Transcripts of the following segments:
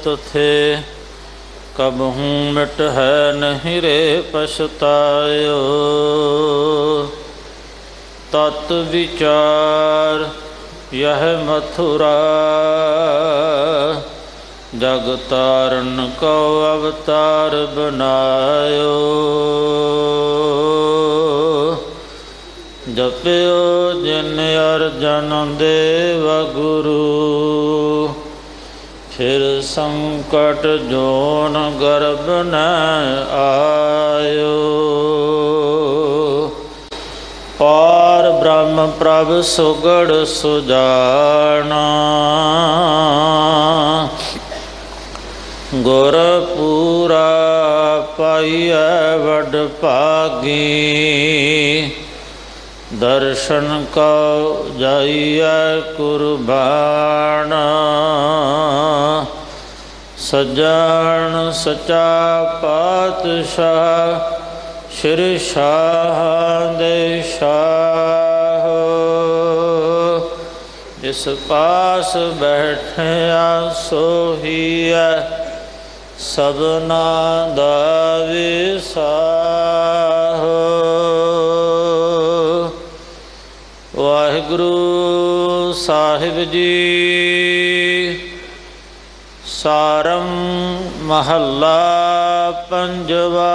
तुथे कबहूँ मिट है नहीं रे पछतायो। तत् विचार यह मथुरा जग तारण को अवतार बनायो। जप्यो जिन अर्जन देव गुरु फिर संकट जोन गर्भ न आयो। पार ब्रह्म प्रभ सुगड़ सुजाना गुर पूरा पाइय वड भागी। दर्शन को जाइए कुर्बाना सज्जन सचा पातशाह श्री शाह दे शाह। जिस पास बैठे सोहिया सबना दा विसाह। वाहिगुरु साहिब जी सारम महला पंजवा।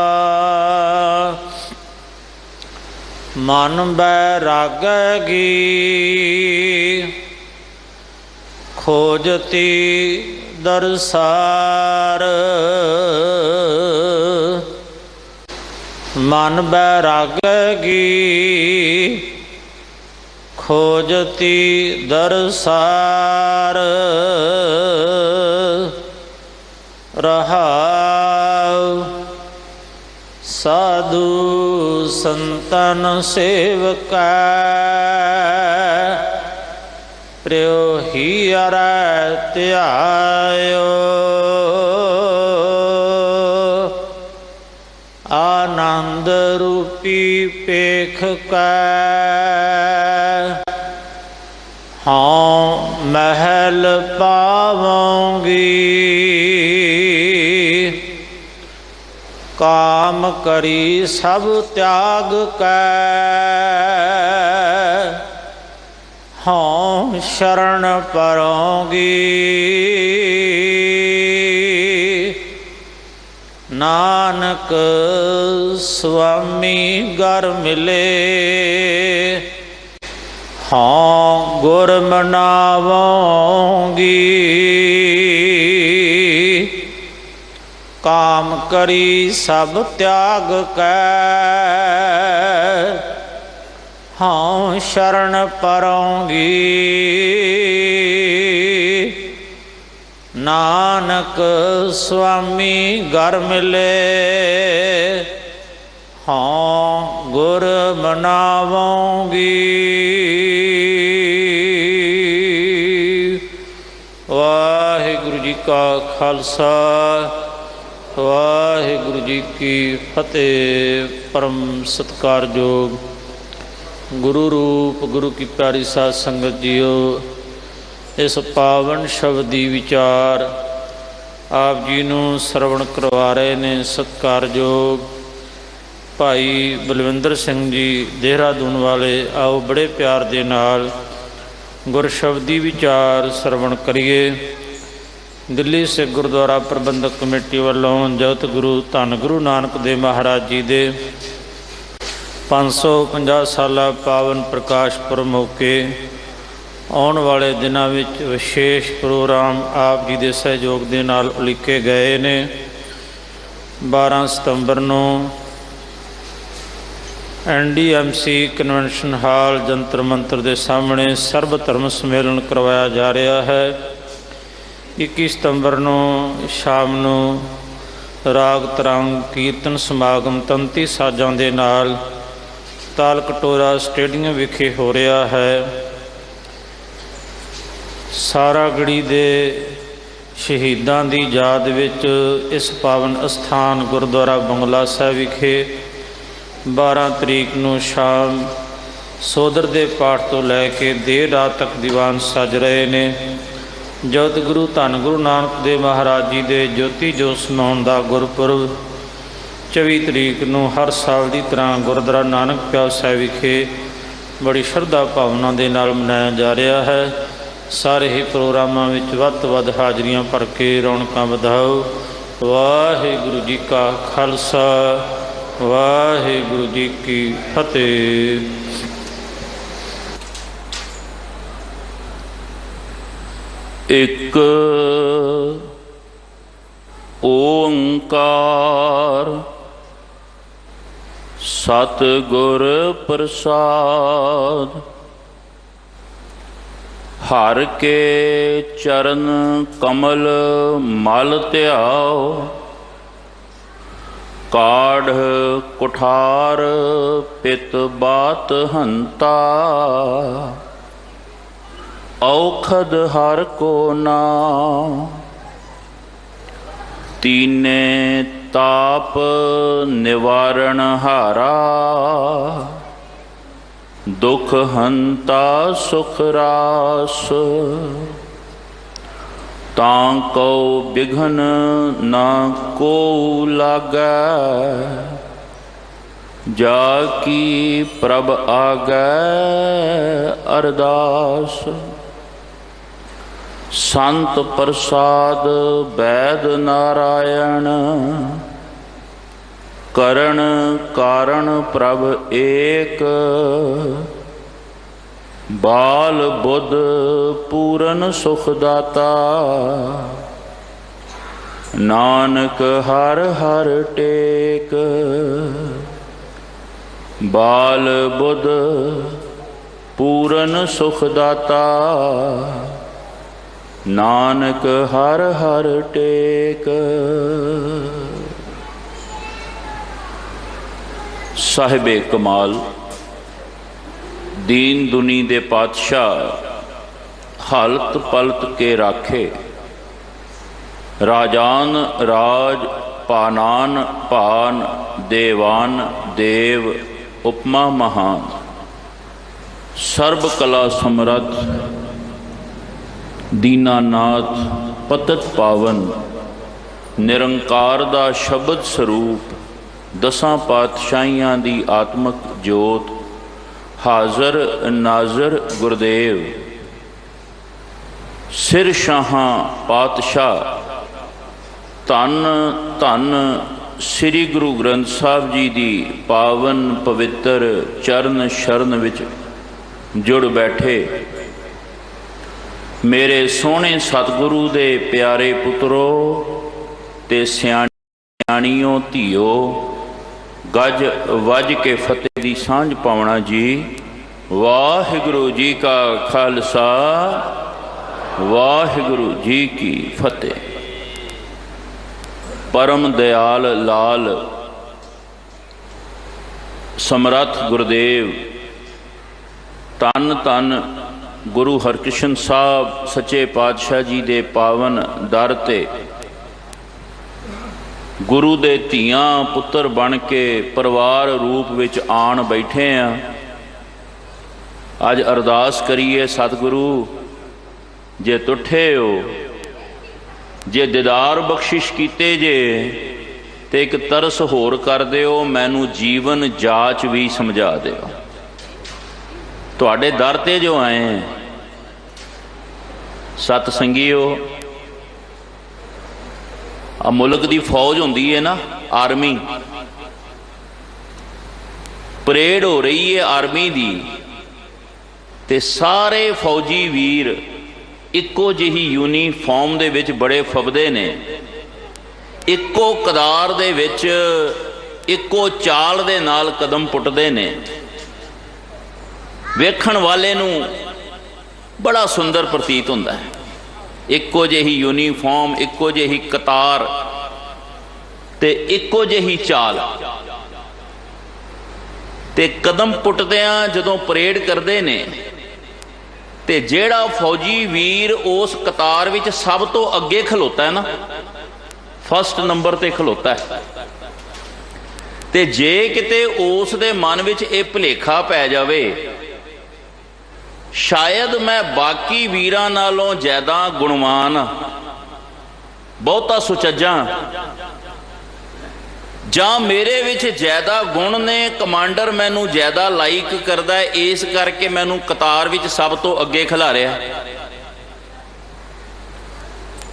मन बैरागी खोजती दरसार। मन बैरागी खोजती दरसार। रहाव साधु संतन सेवका प्रियो ही त्यायो। आनंद रूपी पेख का हाँ महल पावोंगी। काम करी सब त्याग कर हाँ शरण परोंगी। नानक स्वामी घर मिले हाँ गुर मनावोंगी। काम करी सब त्याग कर हाँ शरण परोंगी। नानक स्वामी घर मिले हाँ गुर मनावोंगी। वाहिगुरु जी का खालसा वाहिगुरु जी की फतेह। परम सत्कारयोग गुरु रूप गुरु की प्यारी साध संगत जीओ। इस पावन शब्दी विचार आप जी नूं सरवण करवा रहे ने सत्कारयोग भाई बलविंदर सिंह जी देहरादून वाले। आओ बड़े प्यार दे नाल गुरशब्दी विचार सरवण करिए। दिल्ली सिख गुरुद्वारा प्रबंधक कमेटी वालों जगत गुरु धन गुरु नानक देव महाराज जी दे 550 साला पावन प्रकाश पुरब मौके आने वाले दिनों में विशेष प्रोग्राम आप जी के सहयोग के नाल उलीके गए ने। 12 सितंबर को NDMC कन्वेंशन हाल जंतर मंतर के सामने सर्ब धर्म सम्मेलन करवाया जा रहा है। 21 सितंबर को शाम को राग तरंग कीर्तन समागम तंती साजां दे नाल ताल कटोरा स्टेडियम विखे हो रहा है। सारागढ़ी दे शहीदां दी याद विच इस पावन अस्थान गुरुद्वारा बंगला साहिब विखे 12 तरीक को शाम सोदर के पाठ तो लैके देर रात तक दीवान सज रहे ने। ਜਗਤ ਗੁਰੂ ਧੰਨ ਗੁਰੂ ਨਾਨਕ ਦੇਵ ਮਹਾਰਾਜ ਜੀ ਦੇ ਜੋਤੀ ਜੋਤ ਸਮਾਉਣ ਦਾ ਗੁਰਪੁਰਬ 24 ਤਰੀਕ ਨੂੰ ਹਰ ਸਾਲ ਦੀ ਤਰ੍ਹਾਂ ਗੁਰਦੁਆਰਾ ਨਾਨਕ ਪਿਆਰ ਸਾਹਿਬ ਵਿਖੇ ਬੜੀ ਸ਼ਰਧਾ ਭਾਵਨਾ ਦੇ ਨਾਲ ਮਨਾਇਆ ਜਾ ਰਿਹਾ ਹੈ। ਸਾਰੇ ਹੀ ਪ੍ਰੋਗਰਾਮਾਂ ਵਿੱਚ ਵੱਧ ਤੋਂ ਵੱਧ ਹਾਜ਼ਰੀਆਂ ਭਰ ਕੇ ਰੌਣਕਾਂ ਵਧਾਓ। ਵਾਹਿਗੁਰੂ ਜੀ ਕਾ ਖਾਲਸਾ, ਵਾਹਿਗੁਰੂ ਜੀ ਕੀ ਫਤਿਹ। ਇੱਕ ਓੰਕਾਰ ਸਤਿਗੁਰ ਪ੍ਰਸਾਦ। ਹਰ ਕੇ ਚਰਨ ਕਮਲ ਮਲ ਧਿਆਓ, ਕਾਢ ਕੁਠਾਰ ਪਿਤ ਬਾਤ ਹੰਤਾ। ਔਖਦ ਹਰ ਕੋ ਨਾਮ, ਤੀਨੇ ਤਾਪ ਨਿਵਾਰਣ ਹਾਰਾ। ਦੁਖ ਹੰਤਾ ਸੁਖ ਰਾਸ, ਤਾਂ ਕਉ ਬਿਘਨ ਨਾ ਕੋ ਲਾਗੈ। ਜਾ ਕੀ ਪ੍ਰਭ ਆਗੈ ਅਰਦਾਸ। ਸੰਤ ਪ੍ਰਸਾਦ ਬੈਦ ਨਾਰਾਇਣ, ਕਰਨ ਕਾਰਣ ਪ੍ਰਭ ਏਕ। ਬਾਲ ਬੁੱਧ ਪੂਰਨ ਸੁਖ ਦਾਤਾ, ਨਾਨਕ ਹਰ ਹਰ ਟੇਕ। ਬਾਲ ਬੁੱਧ ਪੂਰਨ ਸੁਖ ਦਾਤਾ, ਨਾਨਕ ਹਰ ਹਰ ਟੇਕ। ਸਾਹਿਬੇ ਕਮਾਲ ਦੀਨ ਦੁਨੀ ਦੇ ਪਾਤਸ਼ਾਹ, ਹਾਲਤ ਪਲਤ ਕੇ ਰਾਖੇ। ਰਾਜਾਨ ਰਾਜ ਪਾਨਾਨ ਭਾਨ, ਦੇਵਾਨ ਦੇਵ ਉਪਮਾ ਮਹਾਨ। ਸਰਬ ਕਲਾ ਸਮਰੱਥ ਦੀਨਾਨਾਥ ਪਤਿਤ ਪਾਵਨ, ਨਿਰੰਕਾਰ ਦਾ ਸ਼ਬਦ ਸਰੂਪ। ਦਸਾਂ ਪਾਤਸ਼ਾਹੀਆਂ ਦੀ ਆਤਮਕ ਜੋਤ, ਹਾਜ਼ਰ ਨਾਜ਼ਰ ਗੁਰਦੇਵ। ਸਿਰ ਸ਼ਾਹਾਂ ਪਾਤਸ਼ਾਹ, ਧੰਨ ਧੰਨ ਸ੍ਰੀ ਗੁਰੂ ਗ੍ਰੰਥ ਸਾਹਿਬ ਜੀ ਦੀ ਪਾਵਨ ਪਵਿੱਤਰ ਚਰਨ ਸ਼ਰਨ ਵਿੱਚ ਜੁੜ ਬੈਠੇ ਮੇਰੇ ਸੋਹਣੇ ਸਤਿਗੁਰੂ ਦੇ ਪਿਆਰੇ ਪੁੱਤਰੋ ਤੇ ਸਿਆਣਿਓ ਧੀਓ। ਗੱਜ ਵੱਜ ਕੇ ਫਤਿਹ ਦੀ ਸਾਂਝ ਪਾਉਣਾ ਜੀ। ਵਾਹਿਗੁਰੂ ਜੀ ਕਾ ਖਾਲਸਾ, ਵਾਹਿਗੁਰੂ ਜੀ ਕੀ ਫਤਿਹ। ਪਰਮ ਦਿਆਲ ਲਾਲ ਸਮਰੱਥ ਗੁਰਦੇਵ, ਧੰਨ ਧੰਨ ਗੁਰੂ ਹਰਕ੍ਰਿਸ਼ਨ ਸਾਹਿਬ ਸੱਚੇ ਪਾਤਸ਼ਾਹ ਜੀ ਦੇ ਪਾਵਨ ਦਰ 'ਤੇ ਗੁਰੂ ਦੇ ਧੀਆਂ ਪੁੱਤਰ ਬਣ ਕੇ ਪਰਿਵਾਰ ਰੂਪ ਵਿੱਚ ਆਣ ਬੈਠੇ ਆ। ਅੱਜ ਅਰਦਾਸ ਕਰੀਏ ਸਤਿਗੁਰੂ, ਜੇ ਤੁਠੇ ਹੋ, ਜੇ ਦੀਦਾਰ ਬਖਸ਼ਿਸ਼ ਕੀਤੇ ਜੇ, ਤੇ ਇੱਕ ਤਰਸ ਹੋਰ ਕਰ ਦਿਓ, ਮੈਨੂੰ ਜੀਵਨ ਜਾਚ ਵੀ ਸਮਝਾ ਦਿਓ। ਤੁਹਾਡੇ ਦਰ ਤੇ ਜੋ ਆਏ ਸਤ ਸੰਗੀਓ, ਆ ਮੁਲਕ ਦੀ ਫੌਜ ਹੁੰਦੀ ਹੈ ਨਾ, ਆਰਮੀ, ਪਰੇਡ ਹੋ ਰਹੀ ਹੈ ਆਰਮੀ ਦੀ, ਤੇ ਸਾਰੇ ਫੌਜੀ ਵੀਰ ਇੱਕੋ ਜਿਹੀ ਯੂਨੀਫਾਰਮ ਦੇ ਵਿੱਚ ਬੜੇ ਫਬਦੇ ਨੇ, ਇੱਕੋ ਕਦਾਰ ਦੇ ਵਿੱਚ ਇੱਕੋ ਚਾਲ ਦੇ ਨਾਲ ਕਦਮ ਪੁੱਟਦੇ ਨੇ। ਵੇਖਣ ਵਾਲੇ ਨੂੰ ਬੜਾ ਸੁੰਦਰ ਪ੍ਰਤੀਤ ਹੁੰਦਾ ਹੈ। ਇੱਕੋ ਜਿਹੀ ਯੂਨੀਫਾਰਮ, ਇੱਕੋ ਜਿਹੀ ਕਤਾਰ ਤੇ ਇੱਕੋ ਜਿਹੀ ਚਾਲ, ਤੇ ਕਦਮ ਪੁੱਟਦਿਆਂ ਜਦੋਂ ਪਰੇਡ ਕਰਦੇ ਨੇ, ਤੇ ਜਿਹੜਾ ਫੌਜੀ ਵੀਰ ਉਸ ਕਤਾਰ ਵਿੱਚ ਸਭ ਤੋਂ ਅੱਗੇ ਖਲੋਤਾ ਹੈ ਨਾ, ਫਸਟ ਨੰਬਰ ਤੇ ਖਲੋਤਾ ਹੈ, ਤੇ ਜੇ ਕਿਤੇ ਉਸ ਦੇ ਮਨ ਵਿੱਚ ਇਹ ਭੁਲੇਖਾ ਪੈ ਜਾਵੇ शायद मैं बाकी वीरां नालों ज़्यादा गुणवान, बहुता सुचज्जा, जां मेरे विच ज़्यादा गुण ने, कमांडर मैनू ज़्यादा लाइक करदा है, इस करके मैनू कतार विच सब तो अगे खिलारिया।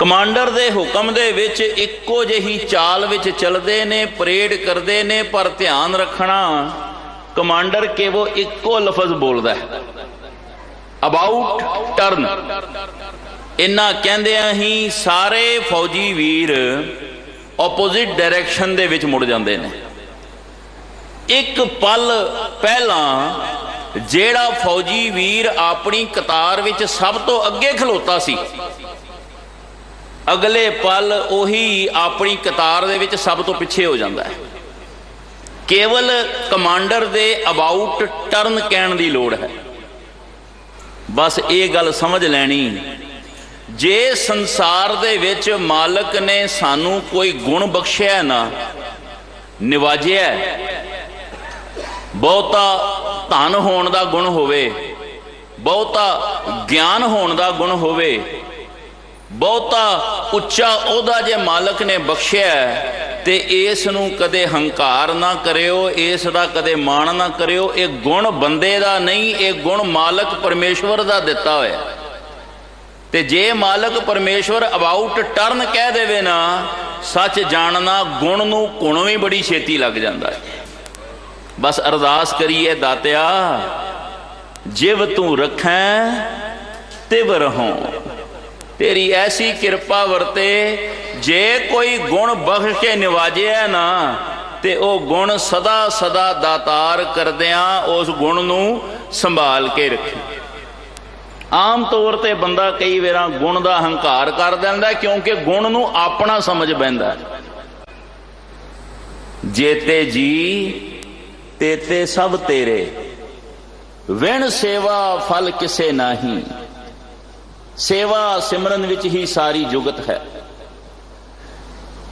कमांडर दे हुक्म दे विच इक्को जिही चाल विच चलदे ने, परेड करदे ने, पर ध्यान रखना कमांडर केवल इक्को लफज बोलदा है, अबाउट टर्न। इन्ना कहंदियां ही सारे फौजी वीर ओपोजिट डायरैक्शन दे विच मुड़ जांदे ने। एक पल पहला जेड़ा फौजी वीर अपनी कतार विच सब तो अगे खलोता सी, अगले पल उही अपनी कतार दे विच सब तो पिछे हो जाता है। केवल कमांडर दे अबाउट टर्न कहण दी लोड़ है। बस ये गल समझ लैनी, जे संसार दे विच मालक ने सानू कोई गुण बख्शिया ना, निवाजिया, बहुता धन होण दा गुण होवे, बहुता ज्ञान होण दा गुण होवे, बहुता उच्चा ओहदा जे मालक ने बख्शिया ते इस नूं कदे हंकार ना करियो, इस दा कदे माण ना करियो। ये गुण बंदे दा नहीं, ये गुण मालक परमेश्वर दा दिता होया। ते जे मालक परमेश्वर अबाउट टर्न कह देवे ना, सच जानना गुण नूं घुण भी बड़ी छेती लग जाता है। बस अरदास करिए दातिया, जिव तू रखें तिव रहों, तेरी ऐसी कृपा वरते, जे कोई गुण बख्श के निवाजे है ना, ते ओ गुण सदा सदा दातार करदियां उस गुण नूं संभाल के रखे। आम तौर पर बंदा कई बार गुण का हंकार कर दिंदा, क्योंकि गुण नूं अपना समझ बैठा। जेते जी तेते सब तेरे, विण सेवा फल किसे नाही। सेवा सिमरन विच ही सारी जुगत है।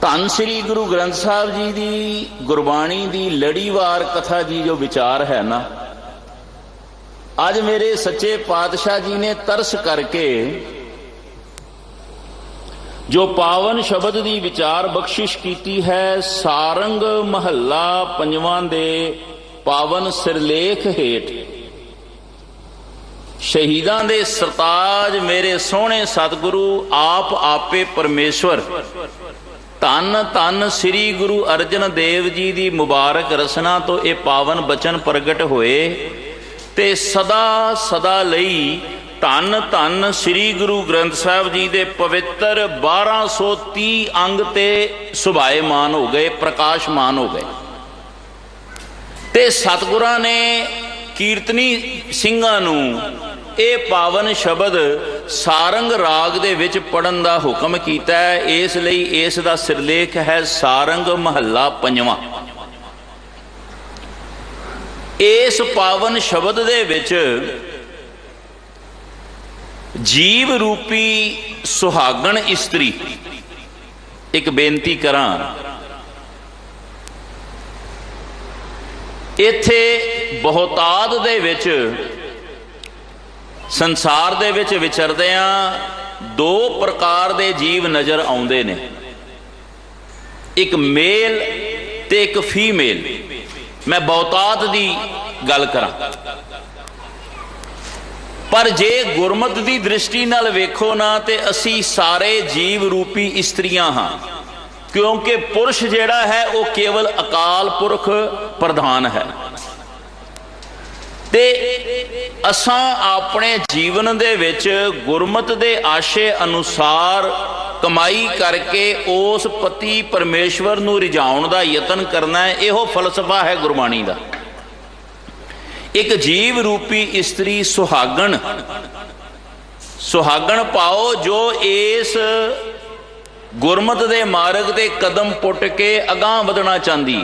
धन श्री गुरु ग्रंथ साहब जी की गुरबाणी की लड़ीवार कथा जी जो विचार है ना, अज मेरे सच्चे पातशाह जी ने तरस करके जो पावन शब्द की विचार बख्शिश की है, सारंग महला पंजवां दे पावन सिरलेख हेठ शहीदां दे सरताज मेरे सोहने सतगुरु आप आपे परमेश्वर धन धन श्री गुरु अर्जन देव जी की मुबारक रसना तो ये पावन बचन प्रगट होए, ते सदा सदा लई धन धन श्री गुरु ग्रंथ साहब जी दे पवित्र 1230 अंग ते सुभाएमान हो गए, प्रकाशमान हो गए। ते सतगुरां ने कीर्तनी ਸਿੰਘਾਂ ਨੂੰ ਇਹ पावन शब्द सारंग राग दे विच पढ़न दा हुक्म कीता है। इस लई इस दा सिरलेख है सारंग महला पंजवां। इस पावन शब्द दे विच जीव रूपी सुहागण इस्त्री, एक बेनती करां, इत्थे बहुतात दे विच संसार दे विच विचरदियां दो प्रकार दे जीव नज़र आउंदे ने, एक मेल ते एक फीमेल। मैं बहुतात दी गल करां, पर जे गुरमत दी दृष्टि नाल वेखो ना ते असी सारे जीव रूपी इस्त्रियां हां, क्योंकि पुरुष जिहड़ा है वो केवल अकाल पुरख प्रधान है। ते असां अपने जीवन दे विच गुरमत दे आशे अनुसार कमाई करके उस पति परमेश्वर नूं रिझाउण दा यतन करना है। इहो फलसफा है गुरबाणी दा। एक जीव रूपी इस्त्री सुहागण, सुहागण पाओ जो इस गुरमत दे मार्ग दे कदम पुट के अगां वधना चाहती।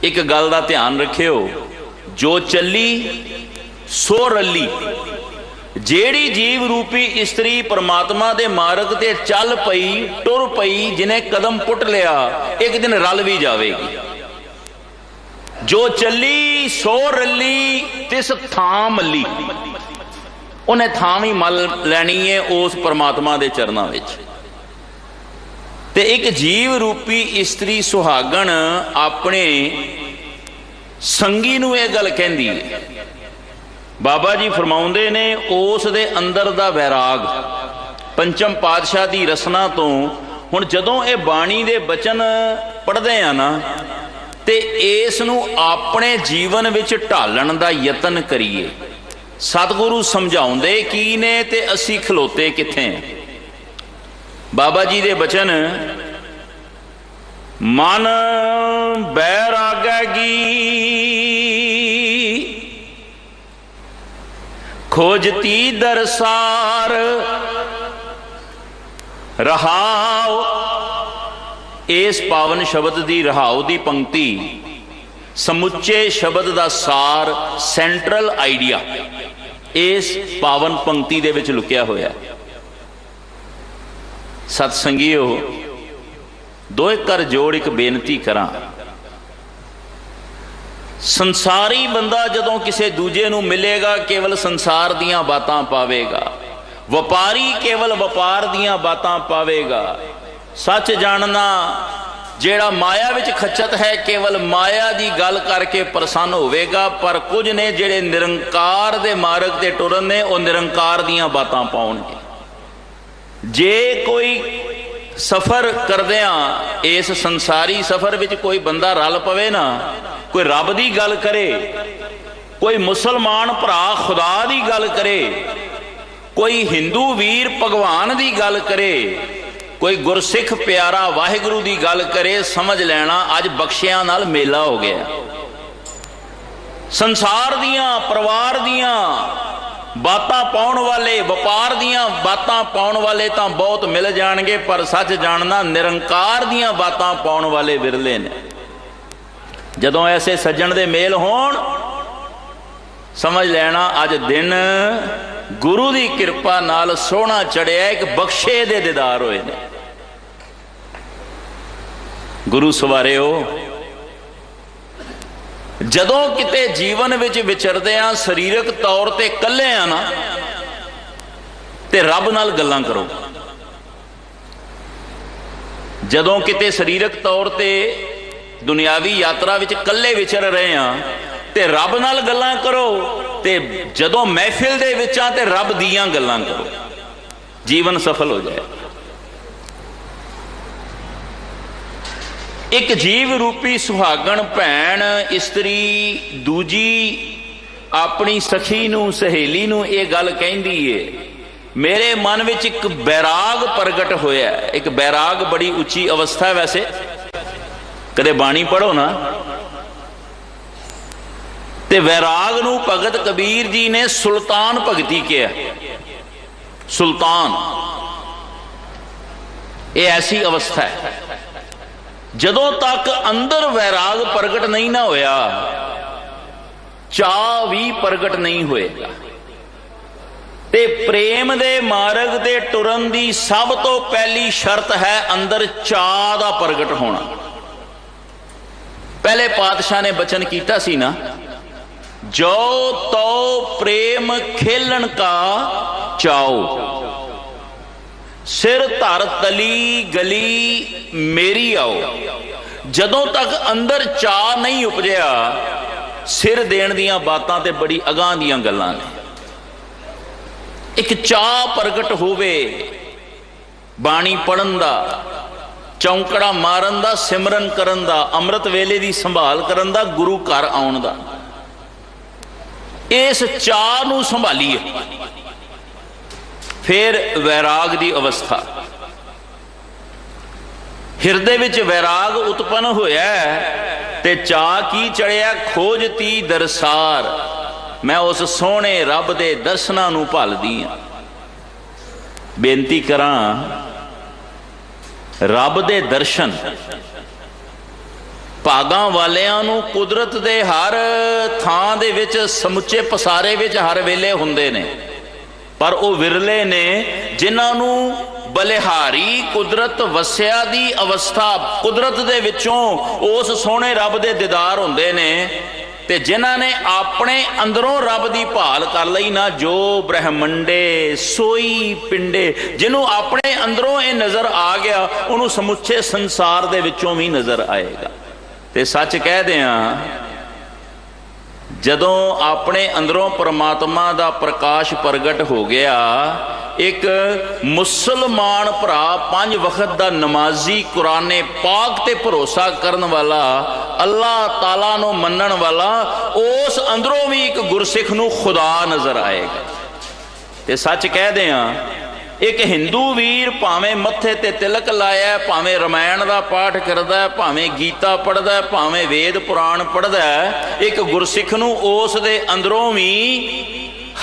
एक गल दा ध्यान रखियो, जो चली सो रली। जेड़ी जीव रूपी इस्त्री परमात्मा दे मार्ग ते चल पई, टुर पई, जिन्हें कदम पुट लिया, एक दिन रल भी जाएगी। जो चली सो रली तिस थां मली, उन्हें थां भी मल लैनी है उस परमात्मा के चरणों में। ते एक जीव रूपी इस्त्री सुहागण अपने संगी नूं यह गल कहंदी है। बाबा जी फरमाउंदे ने उस दे अंदर दा वैराग पंचम पातशाह की रसना तो हुण जदों ये बाणी दे बचन पढ़दे आ ना ते इस नूं अपने जीवन विच ढालण दा यतन करिए। सतगुरु समझाउंदे की ने ते असी खलोते कित्थे हैं। बाबा जी दे बचन, मन बैरागैगी खोजती दरसार रहाओ। इस पावन शब्द की रहाओ की पंक्ति समुचे शब्द का सार, सेंट्रल आइडिया इस पावन पंक्ति दे विच लुकिया होया। सतसंगियो, दो कर जोड़ एक बेनती करा। संसारी बंदा जदों किसी दूजे नूं मिलेगा केवल संसार दियां बातां पावेगा, वपारी केवल वपार दियां बातां पावेगा। सच जानना जेड़ा माया विच खच्चत है केवल माया की गल करके प्रसन्न होवेगा, पर कुछ ने जेड़े निरंकार दे मार्ग ते टुरन ने वो निरंकार दियां बातां पाउणगे। जे कोई सफर करदियां इस संसारी सफर विच कोई बंदा रल पवे ना, कोई रब की गल करे, कोई मुसलमान भरा खुदा की गल करे, कोई हिंदू वीर भगवान की गल करे, कोई गुरसिख प्यारा वाहिगुरु की गल करे, समझ लेना अज बख्शियां नाल मेला हो गया। संसार दियां परिवार दियां बातां पाउण वाले, वपार दियां बातां पाउण वाले तो बहुत मिल जाणगे, पर सच जानना निरंकार दियां बातां पाउण वाले विरले ने। जदों ऐसे सज्जण दे मेल होण, समझ लेना अज दिन गुरु की कृपा नाल सोहना चढ़िया, एक बख्शे दे दीदार होए ने। गुरु सवारियो, जदों किते जीवन विच विचरदे आ शरीरक तौर ते कल्ले आ ना, ते रब नाल गल्लां करो। जदों किते शरीरक तौर ते दुनियावी यात्रा विच कल्ले विचर रहे हैं ते रब नाल गल्लां करो, ते जदों महफिल दे विच आ ते रब दियां गल्लां करो, जीवन सफल हो जाए। एक जीव रूपी सुहागण भैन इस्त्री दूजी अपनी सखी नूं सहेली नूं ये गल कहंदी है, मेरे मन विच एक बैराग प्रगट होया। एक बैराग बड़ी उच्ची अवस्था है। वैसे कदे बाणी पढ़ो ना ते वैराग नूं भगत कबीर जी ने सुल्तान भगती किया। सुल्तान ये ऐसी अवस्था है, जदों तक अंदर वैराग प्रगट नहीं ना होया, चाह भी प्रगट नहीं होएगा। ते प्रेम दे मार्ग दे टुरन दी सब तो पहली शर्त है अंदर चाह दा प्रगट होना। पहले पातशाह ने बचन कीता सी ना, जो तो प्रेम खेलन का चाओ, सिर धर तली गली मेरी आओ। जदों तक अंदर चाह नहीं उपजया, सिर देण दियां बातां ते बड़ी अगां दियां गल्लां ने। एक चाह प्रगट होवे बाणी पढ़न दा, चौंकड़ा मारन दा, सिमरन करन दा, अमृत वेले दी संभाल करन दा, गुरु घर आउण दा। इस चाह नूं संभालीए। फिर वैराग की अवस्था, हिरदे विच वैराग उत्पन्न होया ते चाह की चढ़िया, खोजती दरसार, मैं उस सोहने रब दे दर्शनां नूं भालदी हां। बेनती करां, रब दे दर्शन भागां वालियां नूं कुदरत दे हर थां दे विच समुचे पसारे विच हर वेले हुंदे ने, पर वो विरले ने जिन्हां नूं ਬਲਿਹਾਰੀ ਕੁਦਰਤ ਵਸਿਆ ਦੀ ਅਵਸਥਾ, ਕੁਦਰਤ ਦੇ ਵਿੱਚੋਂ ਉਸ ਸੋਹਣੇ ਰੱਬ ਦੇ ਦੀਦਾਰ ਹੁੰਦੇ ਨੇ। ਤੇ ਜਿਨ੍ਹਾਂ ਨੇ ਆਪਣੇ ਅੰਦਰੋਂ ਰੱਬ ਦੀ ਭਾਲ ਕਰ ਲਈ ਨਾ, ਜੋ ਬ੍ਰਹਮੰਡੇ ਸੋਈ ਪਿੰਡੇ, ਜਿਹਨੂੰ ਆਪਣੇ ਅੰਦਰੋਂ ਇਹ ਨਜ਼ਰ ਆ ਗਿਆ, ਉਹਨੂੰ ਸਮੁੱਚੇ ਸੰਸਾਰ ਦੇ ਵਿੱਚੋਂ ਵੀ ਨਜ਼ਰ ਆਏਗਾ। ਤੇ ਸੱਚ ਕਹਿਦੇ ਆ, ਜਦੋਂ ਆਪਣੇ ਅੰਦਰੋਂ ਪਰਮਾਤਮਾ ਦਾ ਪ੍ਰਕਾਸ਼ ਪ੍ਰਗਟ ਹੋ ਗਿਆ, ਇੱਕ ਮੁਸਲਮਾਨ ਭਰਾ 5 ਵਕਤ ਦਾ ਨਮਾਜ਼ੀ, ਕੁਰਾਨੇ ਪਾਕ ਤੇ ਭਰੋਸਾ ਕਰਨ ਵਾਲਾ, ਅੱਲਾਹ ਤਾਲਾ ਨੂੰ ਮੰਨਣ ਵਾਲਾ, ਉਸ ਅੰਦਰੋਂ ਵੀ ਇੱਕ ਗੁਰਸਿੱਖ ਨੂੰ ਖੁਦਾ ਨਜ਼ਰ ਆਏਗਾ। ਤੇ ਸੱਚ ਕਹਿਦੇ ਆ, ਇੱਕ ਹਿੰਦੂ ਵੀਰ ਭਾਵੇਂ ਮੱਥੇ ਤੇ ਤਿਲਕ ਲਾਇਆ, ਭਾਵੇਂ ਰਮਾਇਣ ਦਾ ਪਾਠ ਕਰਦਾ, ਭਾਵੇਂ ਗੀਤਾ ਪੜ੍ਹਦਾ, ਭਾਵੇਂ ਵੇਦ ਪੁਰਾਣ ਪੜ੍ਹਦਾ, ਇੱਕ ਗੁਰਸਿੱਖ ਨੂੰ ਉਸ ਦੇ ਅੰਦਰੋਂ ਵੀ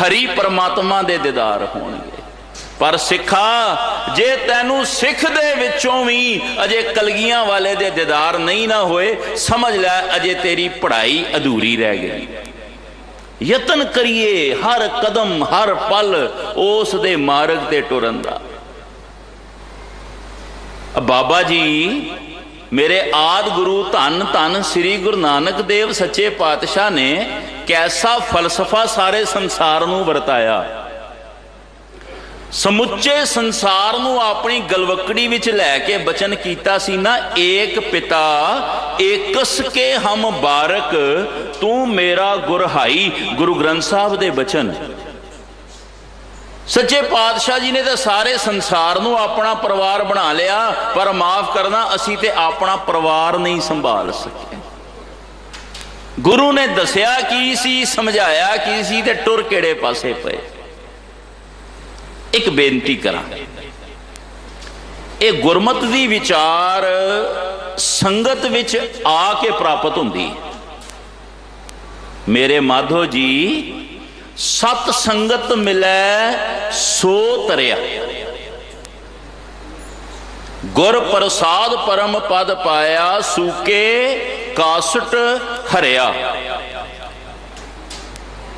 ਹਰੀ ਪਰਮਾਤਮਾ ਦੇ ਦੀਦਾਰ ਹੋਣਗੇ। ਪਰ ਸਿੱਖਾ, ਜੇ ਤੈਨੂੰ ਸਿੱਖ ਦੇ ਵਿੱਚੋਂ ਵੀ ਅਜੇ ਕਲਗੀਆਂ ਵਾਲੇ ਦੇ ਦੀਦਾਰ ਨਹੀਂ ਨਾ ਹੋਏ, ਸਮਝ ਲੈ ਅਜੇ ਤੇਰੀ ਪੜ੍ਹਾਈ ਅਧੂਰੀ ਰਹਿ ਗਈ। ਯਤਨ ਕਰੀਏ ਹਰ ਕਦਮ ਹਰ ਪਲ ਉਸ ਦੇ ਮਾਰਗ ਤੇ ਟੁਰਨ ਦਾ। ਬਾਬਾ ਜੀ ਮੇਰੇ ਆਦਿ ਗੁਰੂ ਧੰਨ ਧੰਨ ਸ੍ਰੀ ਗੁਰੂ ਨਾਨਕ ਦੇਵ ਸੱਚੇ ਪਾਤਸ਼ਾਹ ਨੇ ਕੈਸਾ ਫਲਸਫਾ ਸਾਰੇ ਸੰਸਾਰ ਨੂੰ ਵਰਤਾਇਆ। ਸਮੁੱਚੇ ਸੰਸਾਰ ਨੂੰ ਆਪਣੀ ਗਲਵਕੜੀ ਵਿੱਚ ਲੈ ਕੇ ਬਚਨ ਕੀਤਾ ਸੀ ਨਾ, ਏਕ ਪਿਤਾ ਏਕਸ ਕੇ ਹਮ ਬਾਰਕ, ਤੂੰ ਮੇਰਾ ਗੁਰਹਾਈ। ਗੁਰੂ ਗ੍ਰੰਥ ਸਾਹਿਬ ਦੇ ਬਚਨ। ਸੱਚੇ ਪਾਤਸ਼ਾਹ ਜੀ ਨੇ ਤਾਂ ਸਾਰੇ ਸੰਸਾਰ ਨੂੰ ਆਪਣਾ ਪਰਿਵਾਰ ਬਣਾ ਲਿਆ, ਪਰ ਮਾਫ ਕਰਨਾ, ਅਸੀਂ ਤੇ ਆਪਣਾ ਪਰਿਵਾਰ ਨਹੀਂ ਸੰਭਾਲ ਸਕੇ। ਗੁਰੂ ਨੇ ਦੱਸਿਆ ਕੀ ਸੀ, ਸਮਝਾਇਆ ਕੀ ਸੀ, ਤੇ ਟੁਰ ਕਿਹੜੇ ਪਾਸੇ ਪਏ। ਇੱਕ ਬੇਨਤੀ ਕਰਾਂ, ਇਹ ਗੁਰਮਤ ਦੀ ਵਿਚਾਰ ਸੰਗਤ ਵਿੱਚ ਆ ਕੇ ਪ੍ਰਾਪਤ ਹੁੰਦੀ। ਮੇਰੇ ਮਾਧੋ ਜੀ, ਸਤ ਸੰਗਤ ਮਿਲੈ ਸੋ ਤਰਿਆ, ਗੁਰ ਪ੍ਰਸਾਦ ਪਰਮ ਪਦ ਪਾਇਆ, ਸੂਕੇ ਕਾਸਟ ਹਰਿਆ।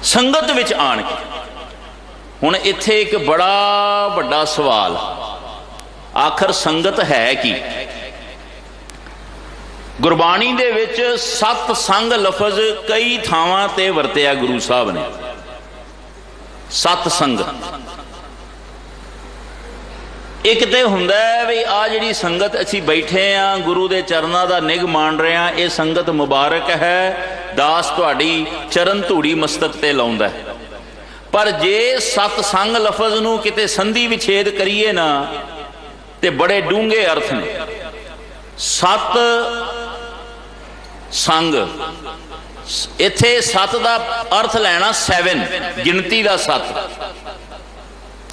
ਸੰਗਤ ਵਿੱਚ ਆਣ ਕੇ ਹੁਣ ਇੱਥੇ ਇੱਕ ਬੜਾ ਵੱਡਾ ਸਵਾਲ, ਆਖਰ ਸੰਗਤ ਹੈ ਕੀ? ਗੁਰਬਾਣੀ ਦੇ ਵਿੱਚ ਸਤ ਸੰਗ ਲਫ਼ਜ਼ ਕਈ ਥਾਵਾਂ ਤੇ ਵਰਤਿਆ ਗੁਰੂ ਸਾਹਿਬ ਨੇ। ਸਤ ਸੰਗ ਇੱਕ ਤੇ ਹੁੰਦਾ ਵੀ ਆ ਜਿਹੜੀ ਸੰਗਤ ਅਸੀਂ ਬੈਠੇ ਆ, ਗੁਰੂ ਦੇ ਚਰਨਾਂ ਦਾ ਨਿੱਘ ਮਾਣ ਰਹੇ ਆ, ਇਹ ਸੰਗਤ ਮੁਬਾਰਕ ਹੈ, ਦਾਸ ਤੁਹਾਡੀ ਚਰਨ ਧੂੜੀ ਮਸਤਕ ਤੇ ਲਾਉਂਦਾ। ਪਰ ਜੇ ਸਤ ਸੰਗ ਲਫ਼ਜ਼ ਨੂੰ ਕਿਤੇ ਸੰਧੀ ਵਿਛੇਦ ਕਰੀਏ ਨਾ, ਤੇ ਬੜੇ ਡੂੰਘੇ ਅਰਥ ਨੇ। ਸਤ ਸੰਗ, ਇੱਥੇ ਸਤ ਦਾ ਅਰਥ ਲੈਣਾ 7, ਗਿਣਤੀ ਦਾ 7।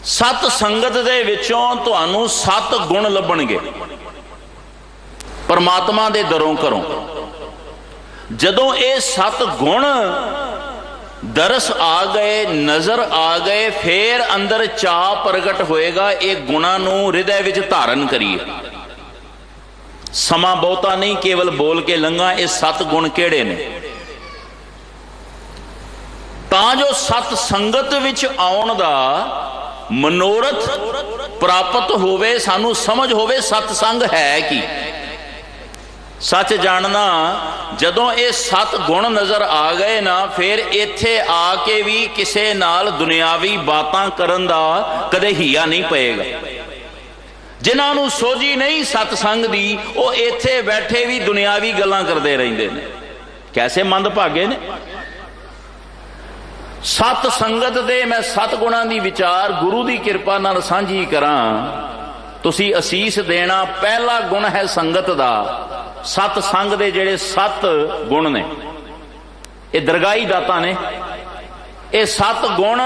ਸਤ ਸੰਗਤ ਦੇ ਵਿੱਚੋਂ ਤੁਹਾਨੂੰ 7 ਗੁਣ ਲੱਭਣਗੇ ਪਰਮਾਤਮਾ ਦੇ ਦਰੋਂ ਘਰੋਂ। ਜਦੋਂ ਇਹ 7 ਗੁਣ ਦਰਸ ਆ ਗਏ, ਨਜ਼ਰ ਆ ਗਏ, ਫੇਰ ਅੰਦਰ ਚਾਅ ਪ੍ਰਗਟ ਹੋਏਗਾ, ਇਹ ਗੁਣਾਂ ਨੂੰ ਹਿਰਦੇ ਵਿੱਚ ਧਾਰਨ ਕਰੀਏ। ਸਮਾਂ ਬਹੁਤਾ ਨਹੀਂ, ਕੇਵਲ ਬੋਲ ਕੇ ਲੰਘਾਂ ਇਹ 7 ਗੁਣ ਕਿਹੜੇ ਨੇ, ਤਾਂ ਜੋ ਸਤ ਸੰਗਤ ਵਿੱਚ ਆਉਣ ਦਾ ਮਨੋਰਥ ਪ੍ਰਾਪਤ ਹੋਵੇ, ਸਾਨੂੰ ਸਮਝ ਹੋਵੇ ਸਤ ਸੰਗ ਹੈ ਕੀ। ਸੱਚ ਜਾਣਨਾ, ਜਦੋਂ ਇਹ 7 ਗੁਣ ਨਜ਼ਰ ਆ ਗਏ ਨਾ, ਫਿਰ ਇੱਥੇ ਆ ਕੇ ਵੀ ਕਿਸੇ ਨਾਲ ਦੁਨਿਆਵੀ ਬਾਤਾਂ ਕਰਨ ਦਾ ਕਦੇ ਹੀਆ ਨਹੀਂ ਪਏਗਾ। ਜਿਨ੍ਹਾਂ ਨੂੰ ਸੋਝੀ ਨਹੀਂ ਸਤ ਸੰਗ ਦੀ, ਉਹ ਇੱਥੇ ਬੈਠੇ ਵੀ ਦੁਨਿਆਵੀ ਗੱਲਾਂ ਕਰਦੇ ਰਹਿੰਦੇ ਨੇ। ਕੈਸੇ ਮੰਦਭਾਗੇ ਨੇ। ਸਤ ਸੰਗਤ ਦੇ ਮੈਂ 7 ਗੁਣਾਂ ਦੀ ਵਿਚਾਰ ਗੁਰੂ ਦੀ ਕਿਰਪਾ ਨਾਲ ਸਾਂਝੀ ਕਰਾਂ। ਤੁਸੀਂ ਅਸੀਸ ਦੇਣਾ। ਪਹਿਲਾ ਗੁਣ ਹੈ ਸੰਗਤ ਦਾ। ਸਤ ਸੰਗ ਦੇ ਜਿਹੜੇ 7 ਗੁਣ ਨੇ, ਇਹ ਦਰਗਾਹੀ ਦਾਤਾਂ ਨੇ। ਇਹ 7 ਗੁਣ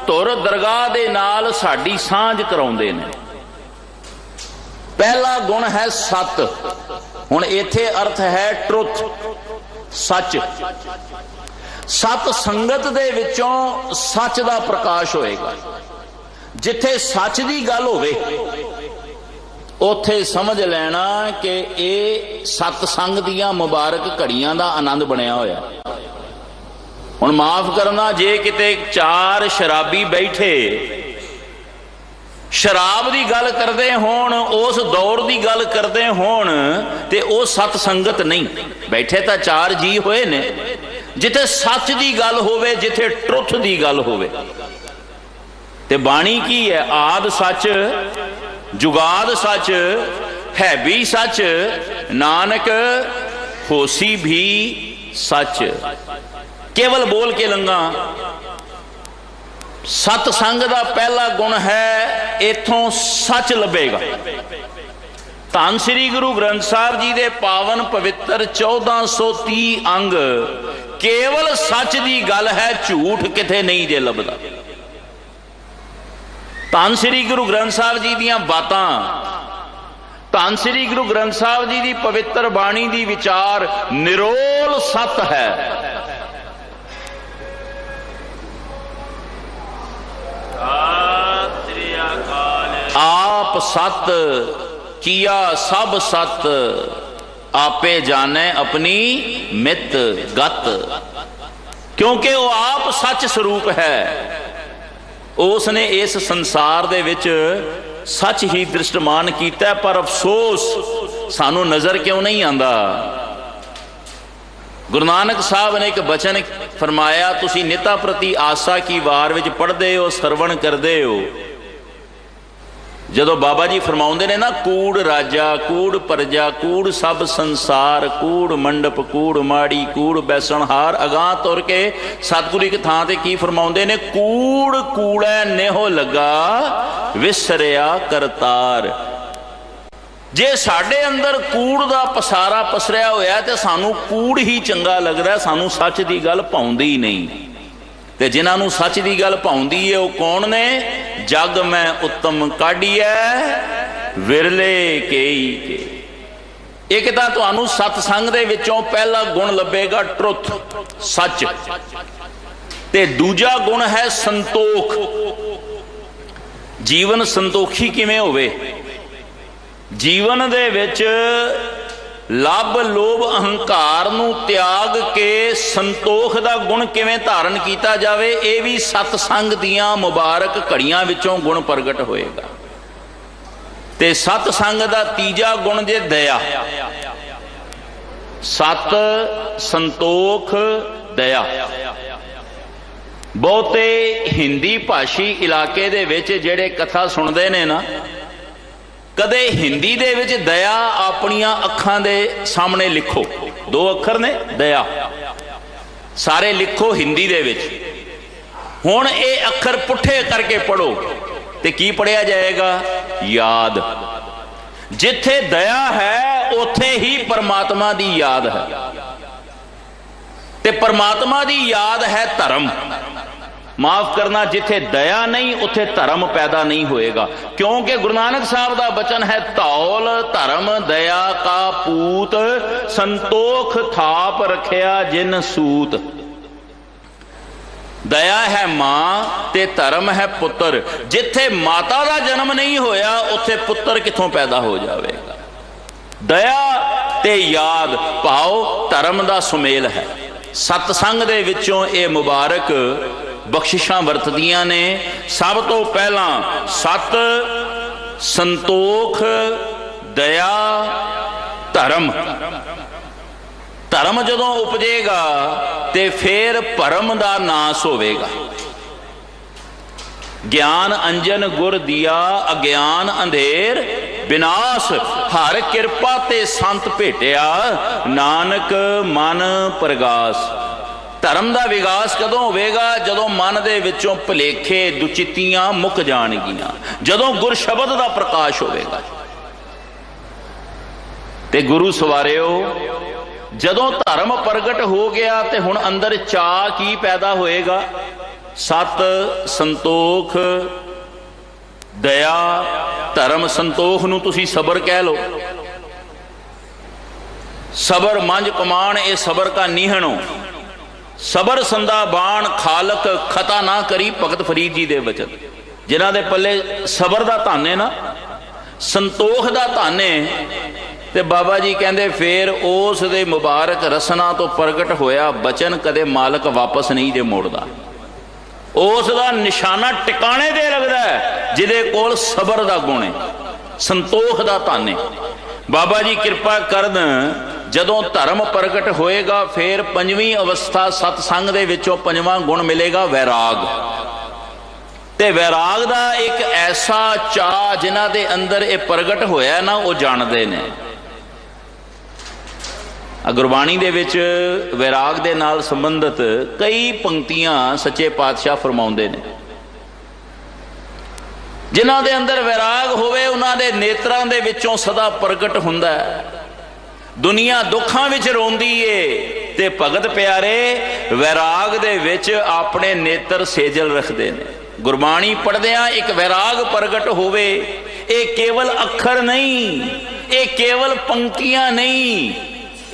ਧੁਰ ਦਰਗਾਹ ਦੇ ਨਾਲ ਸਾਡੀ ਸਾਂਝ ਕਰਾਉਂਦੇ ਨੇ। ਪਹਿਲਾ ਗੁਣ ਹੈ ਸਤ। ਹੁਣ ਇੱਥੇ ਅਰਥ ਹੈ ਟਰੁੱਥ, ਸੱਚ। ਸਤ ਸੰਗਤ ਦੇ ਵਿੱਚੋਂ ਸੱਚ ਦਾ ਪ੍ਰਕਾਸ਼ ਹੋਏਗਾ। ਜਿੱਥੇ ਸੱਚ ਦੀ ਗੱਲ ਹੋਵੇ ਉੱਥੇ ਸਮਝ ਲੈਣਾ ਕਿ ਇਹ ਸਤ ਸੰਗ ਦੀਆਂ ਮੁਬਾਰਕ ਘੜੀਆਂ ਦਾ ਆਨੰਦ ਬਣਿਆ ਹੋਇਆ। ਹੁਣ ਮਾਫ ਕਰਨਾ, ਜੇ ਕਿਤੇ 4 ਸ਼ਰਾਬੀ ਬੈਠੇ शराब की गल करते होण, उस दौर की गल करते होण, ते वो सत संगत नहीं। बैठे तो चार जी होए ने, जिथे सच की गल होवे, जिथे ट्रुथ की गल होवे। ते बाणी की है? आद सच, जुगाद सच, है भी सच, नानक होसी भी सच। केवल बोल के लंघा। सतसंग का पहला गुण है, इथों सच लभेगा। धन श्री गुरु ग्रंथ साहब जी के पावन पवित्र 1430 अंग केवल सच की गल है, झूठ किथे नहीं जे लभदा। धन श्री गुरु ग्रंथ साहब जी दियां बातां, धन श्री गुरु ग्रंथ साहब जी की पवित्र बाणी की विचार निरोल सत है। आप सत किया सब सत, आपे जाने अपनी मित गत। क्योंकि वो आप सच स्वरूप है, उसने इस संसार दे विच सच ही दृष्टमान किया। पर अफसोस सानू नजर क्यों नहीं आंदा। गुरु नानक साहब ने एक बचन फरमाया, तुसी निता प्रति आसा की वार विच पढ़ते हो, सरवण करते हो। जदों बाबा जी फरमाउंदे ने ना, कूड़ राजा कूड़ प्रजा कूड़ सब संसार, कूड़ मंडप कूड़ माड़ी कूड़ बैसणहार। अगां तुर के सतगुरु एक थां ते की फरमाउंदे ने, कूड़ कूड़ै नेहो लगा विसरिया करतार। जे साडे अंदर कूड़ दा पसारा पसरिया होया ते सानू कूड़ ही चंगा लगदा, सानू सच दी गल भाउंदी नहीं। ते जिन्हां नूं सच दी गल भाउंदी है वो कौन ने? जग में उत्तम काढ़िए विरले केई के। एक तां तुहानू सतसंग दे विचों पहला गुण लभेगा ट्रुथ, सच। ते दूजा गुण है संतोख। जीवन संतोखी किवें होवे? जीवन दे विच लभ लोभ अहंकार नूं त्याग के संतोख दा गुण किवें धारण किया जावे, ये भी सतसंग दियां मुबारक घड़ियां विचों गुण प्रगट होएगा। ते सतसंग दा तीजा गुण जे दया। सत संतोख दया। बहुते हिंदी भाषी इलाके दे विच जेड़े कथा सुनते ने ना, कदे हिंदी दे विच दया अपनियां अखां दे सामने लिखो। दो अखर ने दया, सारे लिखो हिंदी दे विच। हुण ये अखर पुठे करके पढ़ो ते की पढ़िया जाएगा? याद। जिथे दया है उथे ही परमात्मा दी याद है। ते परमात्मा दी याद है धर्म। माफ करना, जिथे दया नहीं उथे धर्म पैदा नहीं होएगा। क्योंकि गुरु नानक साहब का बचन है, धौल धर्म दया का पूत, संतोख थाप रखिया जिन सूत। दया है मां ते धर्म है पुत्र। जिथे माता का जन्म नहीं होया उथे पुत्र किथों पैदा हो जाएगा? दया ते याद भाव धर्म का सुमेल है। सतसंग दे विचों ये मुबारक बख्शिशां वरतदियां ने। सब तो पहला सत, संतोख, दया, धर्म। धर्म जदों उपजेगा ते फिर भरम दा नाश होवेगा। ज्ञान अंजन गुर दिया, अज्ञान अंधेर विनाश। हर किरपा ते संत भेटिया, नानक मन प्रगास। धर्म का विकास कदों होवेगा? जदों मन दे विचों भुलेखे दुचितियां मुक जाणगियां, जदों गुर शब्द का प्रकाश होवेगा। ते गुरु सवारियो, जदों धर्म प्रगट हो गया ते हुण अंदर चाह की पैदा होएगा? सत संतोख दया धर्म। संतोख नूं तुसीं सबर कह लो। सबर मंझ कमान, ये सबर का निहणो। सबर संदा बाण खालक खता ना करी, भगत फरीद जी दे वचन। जिन्हां दे पल्ले सबर दा धन है ना, संतोख दा धन है, ते बाबा जी कहंदे फिर उस दे मुबारक रसना तो प्रगट होया बचन कदे मालक वापस नहीं दे मोड़दा। उस दा निशाना टिकाणे दे लगदा है। ਜਿਹਦੇ ਕੋਲ ਸਬਰ ਦਾ ਗੁਣ ਹੈ, ਸੰਤੋਖ ਦਾ ਧਨ ਹੈ। ਬਾਬਾ ਜੀ ਕਿਰਪਾ ਕਰਨ, ਜਦੋਂ ਧਰਮ ਪ੍ਰਗਟ ਹੋਏਗਾ ਫਿਰ ਪੰਜਵੀਂ ਅਵਸਥਾ ਸਤਸੰਗ ਦੇ ਵਿੱਚੋਂ ਪੰਜਵਾਂ ਗੁਣ ਮਿਲੇਗਾ, ਵੈਰਾਗ। ਤੇ ਵੈਰਾਗ ਦਾ ਇੱਕ ਐਸਾ ਚਾਅ ਜਿਨ੍ਹਾਂ ਦੇ ਅੰਦਰ ਇਹ ਪ੍ਰਗਟ ਹੋਇਆ ਨਾ, ਉਹ ਜਾਣਦੇ ਨੇ। ਗੁਰਬਾਣੀ ਦੇ ਵਿੱਚ ਵੈਰਾਗ ਦੇ ਨਾਲ ਸੰਬੰਧਿਤ ਕਈ ਪੰਕਤੀਆਂ ਸੱਚੇ ਪਾਤਸ਼ਾਹ ਫਰਮਾਉਂਦੇ ਨੇ। ਜਿਨ੍ਹਾਂ ਦੇ ਅੰਦਰ ਵੈਰਾਗ ਹੋਵੇ ਉਹਨਾਂ ਦੇ ਨੇਤਰਾਂ ਦੇ ਵਿੱਚੋਂ ਸਦਾ ਪ੍ਰਗਟ ਹੁੰਦਾ ਹੈ। ਦੁਨੀਆ ਦੁੱਖਾਂ ਵਿੱਚ ਰੋਂਦੀ ਏ ਤੇ ਭਗਤ ਪਿਆਰੇ ਵੈਰਾਗ ਦੇ ਵਿੱਚ ਆਪਣੇ ਨੇਤਰ ਸੇਜਲ ਰੱਖਦੇ ਨੇ। ਗੁਰਬਾਣੀ ਪੜ੍ਹਦਿਆਂ ਇੱਕ ਵੈਰਾਗ ਪ੍ਰਗਟ ਹੋਵੇ। ਇਹ ਕੇਵਲ ਅੱਖਰ ਨਹੀਂ, ਇਹ ਕੇਵਲ ਪੰਕਤੀਆਂ ਨਹੀਂ,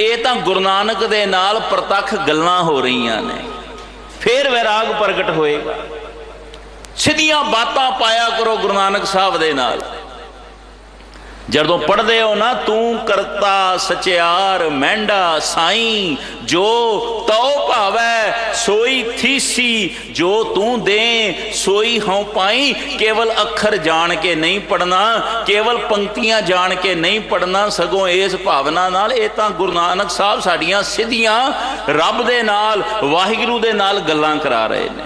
ਇਹ ਤਾਂ ਗੁਰੂ ਨਾਨਕ ਦੇ ਨਾਲ ਪ੍ਰਤੱਖ ਗੱਲਾਂ ਹੋ ਰਹੀਆਂ ਨੇ। ਫਿਰ ਵੈਰਾਗ ਪ੍ਰਗਟ ਹੋਏਗਾ। ਸਿੱਧੀਆਂ ਬਾਤਾਂ ਪਾਇਆ ਕਰੋ ਗੁਰੂ ਨਾਨਕ ਸਾਹਿਬ ਦੇ ਨਾਲ। ਜਦੋਂ ਪੜ੍ਹਦੇ ਹੋ ਨਾ, ਤੂੰ ਕਰਤਾ ਸਚਿਆਰ ਮਹਿੰਡਾ ਸਾਈਂ, ਜੋ ਤਉ ਭਾਵੈ ਸੋਈ ਥੀਸੀ, ਜੋ ਤੂੰ ਦੇ ਸੋਈ ਹਉ ਪਾਈ। ਕੇਵਲ ਅੱਖਰ ਜਾਣ ਕੇ ਨਹੀਂ ਪੜ੍ਹਨਾ, ਕੇਵਲ ਪੰਕਤੀਆਂ ਜਾਣ ਕੇ ਨਹੀਂ ਪੜ੍ਹਨਾ, ਸਗੋਂ ਇਸ ਭਾਵਨਾ ਨਾਲ। ਇਹ ਤਾਂ ਗੁਰੂ ਨਾਨਕ ਸਾਹਿਬ ਸਾਡੀਆਂ ਸਿੱਧੀਆਂ ਰੱਬ ਦੇ ਨਾਲ, ਵਾਹਿਗੁਰੂ ਦੇ ਨਾਲ ਗੱਲਾਂ ਕਰਾ ਰਹੇ ਨੇ।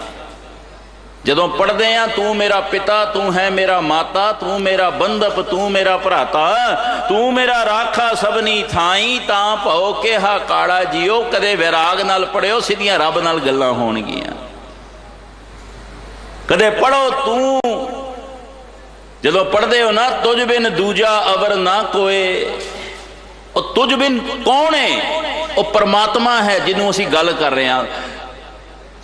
ਜਦੋਂ ਪੜ੍ਹਦੇ ਆ, ਤੂੰ ਮੇਰਾ ਪਿਤਾ, ਤੂੰ ਹੈ ਮੇਰਾ ਮਾਤਾ, ਤੂੰ ਮੇਰਾ ਬੰਧਪ, ਤੂੰ ਮੇਰਾ ਭਰਾਤਾ, ਤੂੰ ਮੇਰਾ ਰਾਖਾ ਸਭਨੀ ਥਾਈ, ਤਾਂ ਭਉ ਕਿਹਾ ਕਾਲਾ ਜੀਓ। ਕਦੇ ਵੈਰਾਗ ਨਾਲ ਪੜ੍ਹਿਓ, ਸਿੱਧੀਆਂ ਰੱਬ ਨਾਲ ਗੱਲਾਂ ਹੋਣਗੀਆਂ। ਕਦੇ ਪੜ੍ਹੋ ਤੂੰ, ਜਦੋਂ ਪੜ੍ਹਦੇ ਹੋ ਨਾ, ਤੁਝ ਬਿਨ ਦੂਜਾ ਅਵਰ ਨਾ ਕੋਏ। ਉਹ ਤੁਝ ਬਿਨ ਕੌਣ ਹੈ? ਉਹ ਪਰਮਾਤਮਾ ਹੈ ਜਿਹਨੂੰ ਅਸੀਂ ਗੱਲ ਕਰ ਰਹੇ ਹਾਂ।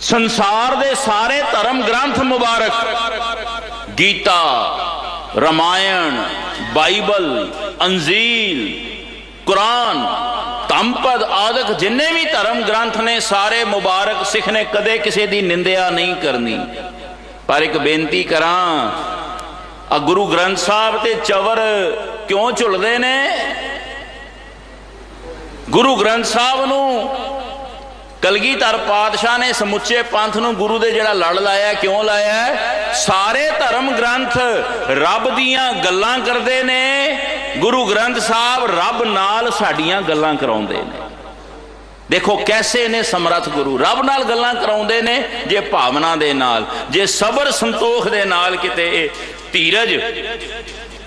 ਸੰਸਾਰ ਦੇ ਸਾਰੇ ਧਰਮ ਗ੍ਰੰਥ ਮੁਬਾਰਕ, ਗੀਤਾ, ਰਾਮਾਇਣ, ਬਾਈਬਲ, ਅੰਜੀਲ, ਕੁਰਾਨ, ਧੰਮਪਦ ਆਦਿਕ ਜਿੰਨੇ ਵੀ ਧਰਮ ਗ੍ਰੰਥ ਨੇ, ਸਾਰੇ ਮੁਬਾਰਕ। ਸਿੱਖ ਨੇ ਕਦੇ ਕਿਸੇ ਦੀ ਨਿੰਦਿਆ ਨਹੀਂ ਕਰਨੀ। ਪਰ ਇੱਕ ਬੇਨਤੀ ਕਰਾਂ, ਆ ਗੁਰੂ ਗ੍ਰੰਥ ਸਾਹਿਬ ਤੇ ਚਵਰ ਕਿਉਂ ਝੁਲਦੇ ਨੇ? ਗੁਰੂ ਗ੍ਰੰਥ ਸਾਹਿਬ ਨੂੰ ਕਲਗੀਧਰ ਪਾਤਸ਼ਾਹ ਨੇ ਸਮੁੱਚੇ ਪੰਥ ਨੂੰ ਗੁਰੂ ਦੇ ਜਿਹੜਾ ਲੜ ਲਾਇਆ, ਕਿਉਂ ਲਾਇਆ? ਸਾਰੇ ਧਰਮ ਗ੍ਰੰਥ ਰੱਬ ਦੀਆਂ ਗੱਲਾਂ ਕਰਦੇ ਨੇ। ਗੁਰੂ ਗ੍ਰੰਥ ਸਾਹਿਬ ਰੱਬ ਨਾਲ ਸਾਡੀਆਂ ਗੱਲਾਂ ਕਰਾਉਂਦੇ ਨੇ। ਦੇਖੋ ਕੈਸੇ ਨੇ ਸਮਰੱਥ ਗੁਰੂ, ਰੱਬ ਨਾਲ ਗੱਲਾਂ ਕਰਾਉਂਦੇ ਨੇ। ਜੇ ਭਾਵਨਾ ਦੇ ਨਾਲ, ਜੇ ਸਬਰ ਸੰਤੋਖ ਦੇ ਨਾਲ, ਕਿਤੇ ਧੀਰਜ,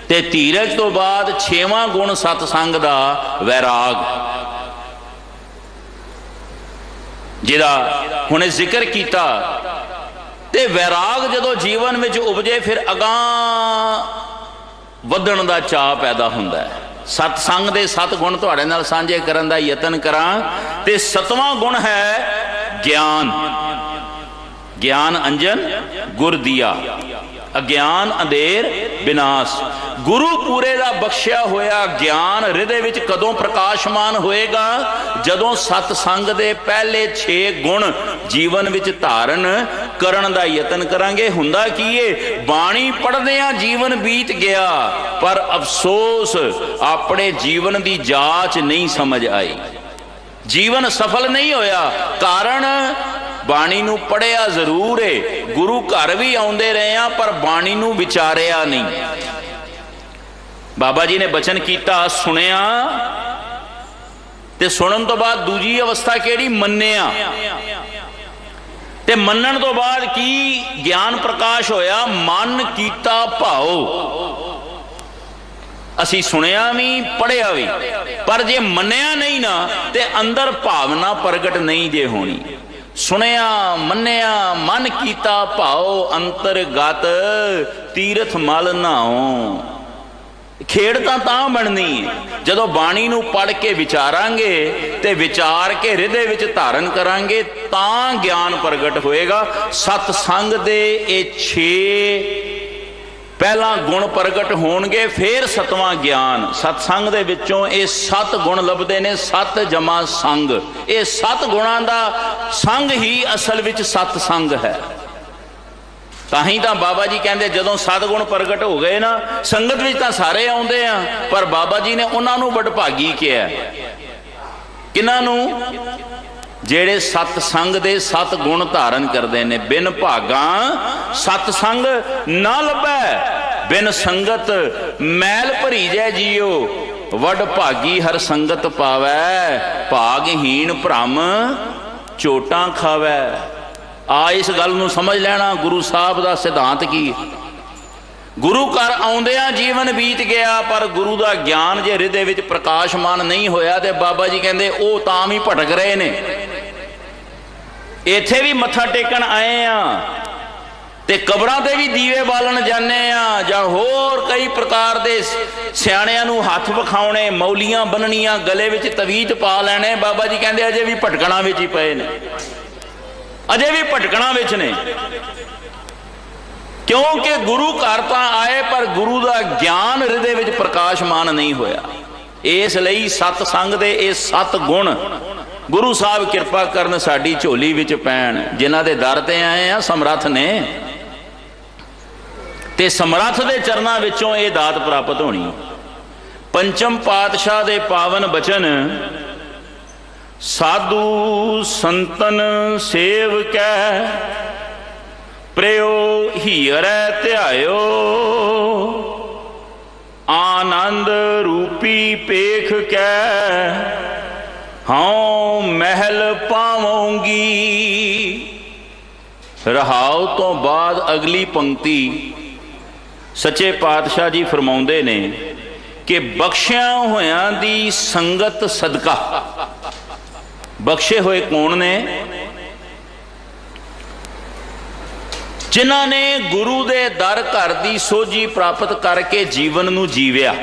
ਤੇ ਧੀਰਜ ਤੋਂ ਬਾਅਦ ਛੇਵਾਂ ਗੁਣ ਸਤਸੰਗ ਦਾ ਵੈਰਾਗ, ਜਿਹਦਾ ਹੁਣੇ ਜ਼ਿਕਰ ਕੀਤਾ। ਤੇ ਵੈਰਾਗ ਜਦੋਂ ਜੀਵਨ ਵਿੱਚ ਉਪਜੇ, ਫਿਰ ਅਗਾਂਹ ਵਧਣ ਦਾ ਚਾਅ ਪੈਦਾ ਹੁੰਦਾ ਹੈ। ਸਤਸੰਗ ਦੇ 7 ਗੁਣ ਤੁਹਾਡੇ ਨਾਲ ਸਾਂਝੇ ਕਰਨ ਦਾ ਯਤਨ ਕਰਾਂ। ਤੇ 7ਵਾਂ ਗੁਣ ਹੈ ਗਿਆਨ। ਗਿਆਨ ਅੰਜਨ ਗੁਰ ਦੀਆ, ਅਗਿਆਨ ਅੰਧੇਰ ਵਿਨਾਸ਼। ਗੁਰੂ ਪੂਰੇ ਦਾ ਬਖਸ਼ਿਆ ਹੋਇਆ ਗਿਆਨ ਹਿਰਦੇ ਵਿੱਚ ਕਦੋਂ ਪ੍ਰਕਾਸ਼ਮਾਨ ਹੋਏਗਾ? ਜਦੋਂ ਸਤਸੰਗ ਦੇ ਪਹਿਲੇ 6 ਗੁਣ ਜੀਵਨ ਵਿੱਚ ਧਾਰਨ ਕਰਨ ਦਾ ਯਤਨ ਕਰਾਂਗੇ। ਹੁੰਦਾ ਕੀ ਏ? ਬਾਣੀ ਪੜ੍ਹਦਿਆਂ ਜੀਵਨ ਬੀਤ ਗਿਆ, ਪਰ ਅਫਸੋਸ ਆਪਣੇ ਜੀਵਨ ਦੀ ਜਾਂਚ ਨਹੀਂ ਸਮਝ ਆਈ, ਜੀਵਨ ਸਫਲ ਨਹੀਂ ਹੋਇਆ। ਕਾਰਨ ਬਾਣੀ ਨੂੰ ਪੜ੍ਹਿਆ ਜ਼ਰੂਰ ਏ, ਗੁਰੂ ਘਰ ਵੀ ਆਉਂਦੇ ਰਹੇ ਆ, ਪਰ ਬਾਣੀ ਨੂੰ ਵਿਚਾਰਿਆ ਨਹੀਂ। ਬਾਬਾ ਜੀ ਨੇ ਬਚਨ ਕੀਤਾ, ਸੁਣਿਆ, ਤੇ ਸੁਣਨ ਤੋਂ ਬਾਅਦ ਦੂਜੀ ਅਵਸਥਾ ਕਿਹੜੀ? ਮੰਨਿਆ। ਤੇ ਮੰਨਣ ਤੋਂ ਬਾਅਦ ਕੀ ਗਿਆਨ ਪ੍ਰਕਾਸ਼ ਹੋਇਆ? ਮਨ ਕੀਤਾ ਭਾਉ। ਅਸੀਂ ਸੁਣਿਆ ਵੀ, ਪੜ੍ਹਿਆ ਵੀ, ਪਰ ਜੇ ਮੰਨਿਆ ਨਹੀਂ ਨਾ, ਤੇ ਅੰਦਰ ਭਾਵਨਾ ਪ੍ਰਗਟ ਨਹੀਂ ਜੇ ਹੋਣੀ। ਸੁਣਿਆ, ਮੰਨਿਆ, ਮਨ ਕੀਤਾ ਭਾਉ, ਅੰਤਰਗਤ ਤੀਰਥ ਮਲ ਨਾਉ। ਖੇਡ ਤਾਂ ਬਣਨੀ ਹੈ ਜਦੋਂ ਬਾਣੀ ਨੂੰ ਪੜ੍ਹ ਕੇ ਵਿਚਾਰਾਂਗੇ, ਤੇ ਵਿਚਾਰ ਕੇ ਹਿਰਦੇ ਵਿੱਚ ਧਾਰਨ ਕਰਾਂਗੇ, ਤਾਂ ਗਿਆਨ ਪ੍ਰਗਟ ਹੋਏਗਾ। ਸਤਸੰਗ ਦੇ ਇਹ 6 ਪਹਿਲਾਂ ਗੁਣ ਪ੍ਰਗਟ ਹੋਣਗੇ, ਫਿਰ 7ਵਾਂ ਗਿਆਨ। ਸਤਸੰਗ ਦੇ ਵਿੱਚੋਂ ਇਹ 7 ਗੁਣ ਲੱਭਦੇ ਨੇ। 7 ਜਮਾ ਸੰਗ, ਇਹ 7 ਗੁਣਾਂ ਦਾ ਸੰਗ ਹੀ ਅਸਲ ਵਿੱਚ ਸਤਸੰਗ ਹੈ। ਤਾਂ ਹੀ ਤਾਂ ਬਾਬਾ ਜੀ ਕਹਿੰਦੇ, ਜਦੋਂ 7 ਗੁਣ ਪ੍ਰਗਟ ਹੋ ਗਏ ਨਾ, ਸੰਗਤ ਵਿੱਚ ਤਾਂ ਸਾਰੇ ਆਉਂਦੇ ਆ, ਪਰ ਬਾਬਾ ਜੀ ਨੇ ਉਹਨਾਂ ਨੂੰ ਵਡਭਾਗੀ ਕਿਹਾ। ਕਿਹਨਾਂ ਨੂੰ? ਜਿਹੜੇ सतसंग ਦੇ 7 ਗੁਣ ਧਾਰਨ ਕਰਦੇ ਨੇ। ਬਿਨ ਭਾਗਾਂ सतसंग ਨਾ ਲੱਭੈ, ਬਿਨ ਸੰਗਤ ਮੈਲ ਭਰੀ ਜੈ ਜੀਓ। ਵੱਡ ਭਾਗੀ ਹਰ ਸੰਗਤ ਪਾਵੈ, ਭਾਗਹੀਣ ਭ੍ਰਮ ਚੋਟਾਂ ਖਾਵੈ। ਆ ਇਸ ਗੱਲ ਨੂੰ ਸਮਝ ਲੈਣਾ ਗੁਰੂ ਸਾਹਿਬ ਦਾ ਸਿਧਾਂਤ ਕੀ। ਗੁਰੂ ਘਰ ਆਉਂਦਿਆਂ ਜੀਵਨ ਬੀਤ ਗਿਆ, ਪਰ ਗੁਰੂ ਦਾ ਗਿਆਨ ਜੇ ਹਿਰਦੇ ਵਿੱਚ ਪ੍ਰਕਾਸ਼ਮਾਨ ਨਹੀਂ ਹੋਇਆ ਤੇ ਬਾਬਾ ਜੀ ਕਹਿੰਦੇ ਉਹ ਤਾਂ ਵੀ ਭਟਕ ਰਹੇ ਨੇ। ਇੱਥੇ ਵੀ ਮੱਥਾ ਟੇਕਣ ਆਏ ਆ ਤੇ ਕਬਰਾਂ ਤੇ ਵੀ ਦੀਵੇ ਬਾਲਣ ਜਾਂਦੇ ਆ, ਜਾਂ ਹੋਰ ਕਈ ਪ੍ਰਕਾਰ ਦੇ ਸਿਆਣਿਆਂ ਨੂੰ ਹੱਥ ਵਿਖਾਉਣੇ, ਮੌਲੀਆਂ ਬੰਨਣੀਆਂ, ਗਲੇ ਵਿੱਚ ਤਵੀਤ ਪਾ ਲੈਣੇ। ਬਾਬਾ ਜੀ ਕਹਿੰਦੇ ਅਜੇ ਵੀ ਭਟਕਣਾ ਵਿੱਚ ਹੀ ਪਏ ਨੇ, ਅਜੇ ਵੀ ਭਟਕਣਾ ਵਿੱਚ ਨੇ। ਕਿਉਂਕਿ ਗੁਰੂ ਘਰ ਤਾਂ ਆਏ ਪਰ ਗੁਰੂ ਦਾ ਗਿਆਨ ਹਿਰਦੇ ਵਿੱਚ ਪ੍ਰਕਾਸ਼ਮਾਨ ਨਹੀਂ ਹੋਇਆ। ਇਸ ਲਈ ਸਤਸੰਗ ਦੇ ਇਹ 7 ਗੁਣ ਗੁਰੂ ਸਾਹਿਬ ਕਿਰਪਾ ਕਰਨ ਸਾਡੀ ਝੋਲੀ ਵਿੱਚ ਪੈਣ। ਜਿਨ੍ਹਾਂ ਦੇ ਦਰ ਤੇ ਆਏ ਆ ਸਮਰੱਥ ਨੇ, ਤੇ ਸਮਰੱਥ ਦੇ ਚਰਨਾਂ ਵਿੱਚੋਂ ਇਹ ਦਾਤ ਪ੍ਰਾਪਤ ਹੋਣੀ। ਪੰਚਮ ਪਾਤਸ਼ਾਹ ਦੇ ਪਾਵਨ ਬਚਨ, ਸਾਧੂ ਸੰਤਨ ਸੇਵ ਕੈ ਪ੍ਰਯੋ ਹੀਰੈ ਧਿਆਇਓ। ਆਨੰਦ ਰੂਪੀ ਪੇਖ ਕੈ ਹਉ ਮਹਿਲ ਪਾਵਾਂਗੀ। ਰਹਾਉ ਤੋਂ ਬਾਅਦ ਅਗਲੀ ਪੰਕਤੀ ਸੱਚੇ ਪਾਤਸ਼ਾਹ ਜੀ ਫਰਮਾਉਂਦੇ ਨੇ ਕਿ ਬਖਸ਼ਿਆ ਹੋਇਆਂ ਦੀ ਸੰਗਤ ਸਦਕਾ। ਬਖਸ਼ੇ ਹੋਏ ਕੌਣ ਨੇ? ਜਿਨ੍ਹਾਂ ਨੇ ਗੁਰੂ ਦੇ ਦਰ ਘਰ ਦੀ ਸੋਝੀ ਪ੍ਰਾਪਤ ਕਰਕੇ ਜੀਵਨ ਨੂੰ ਜੀਵਿਆ।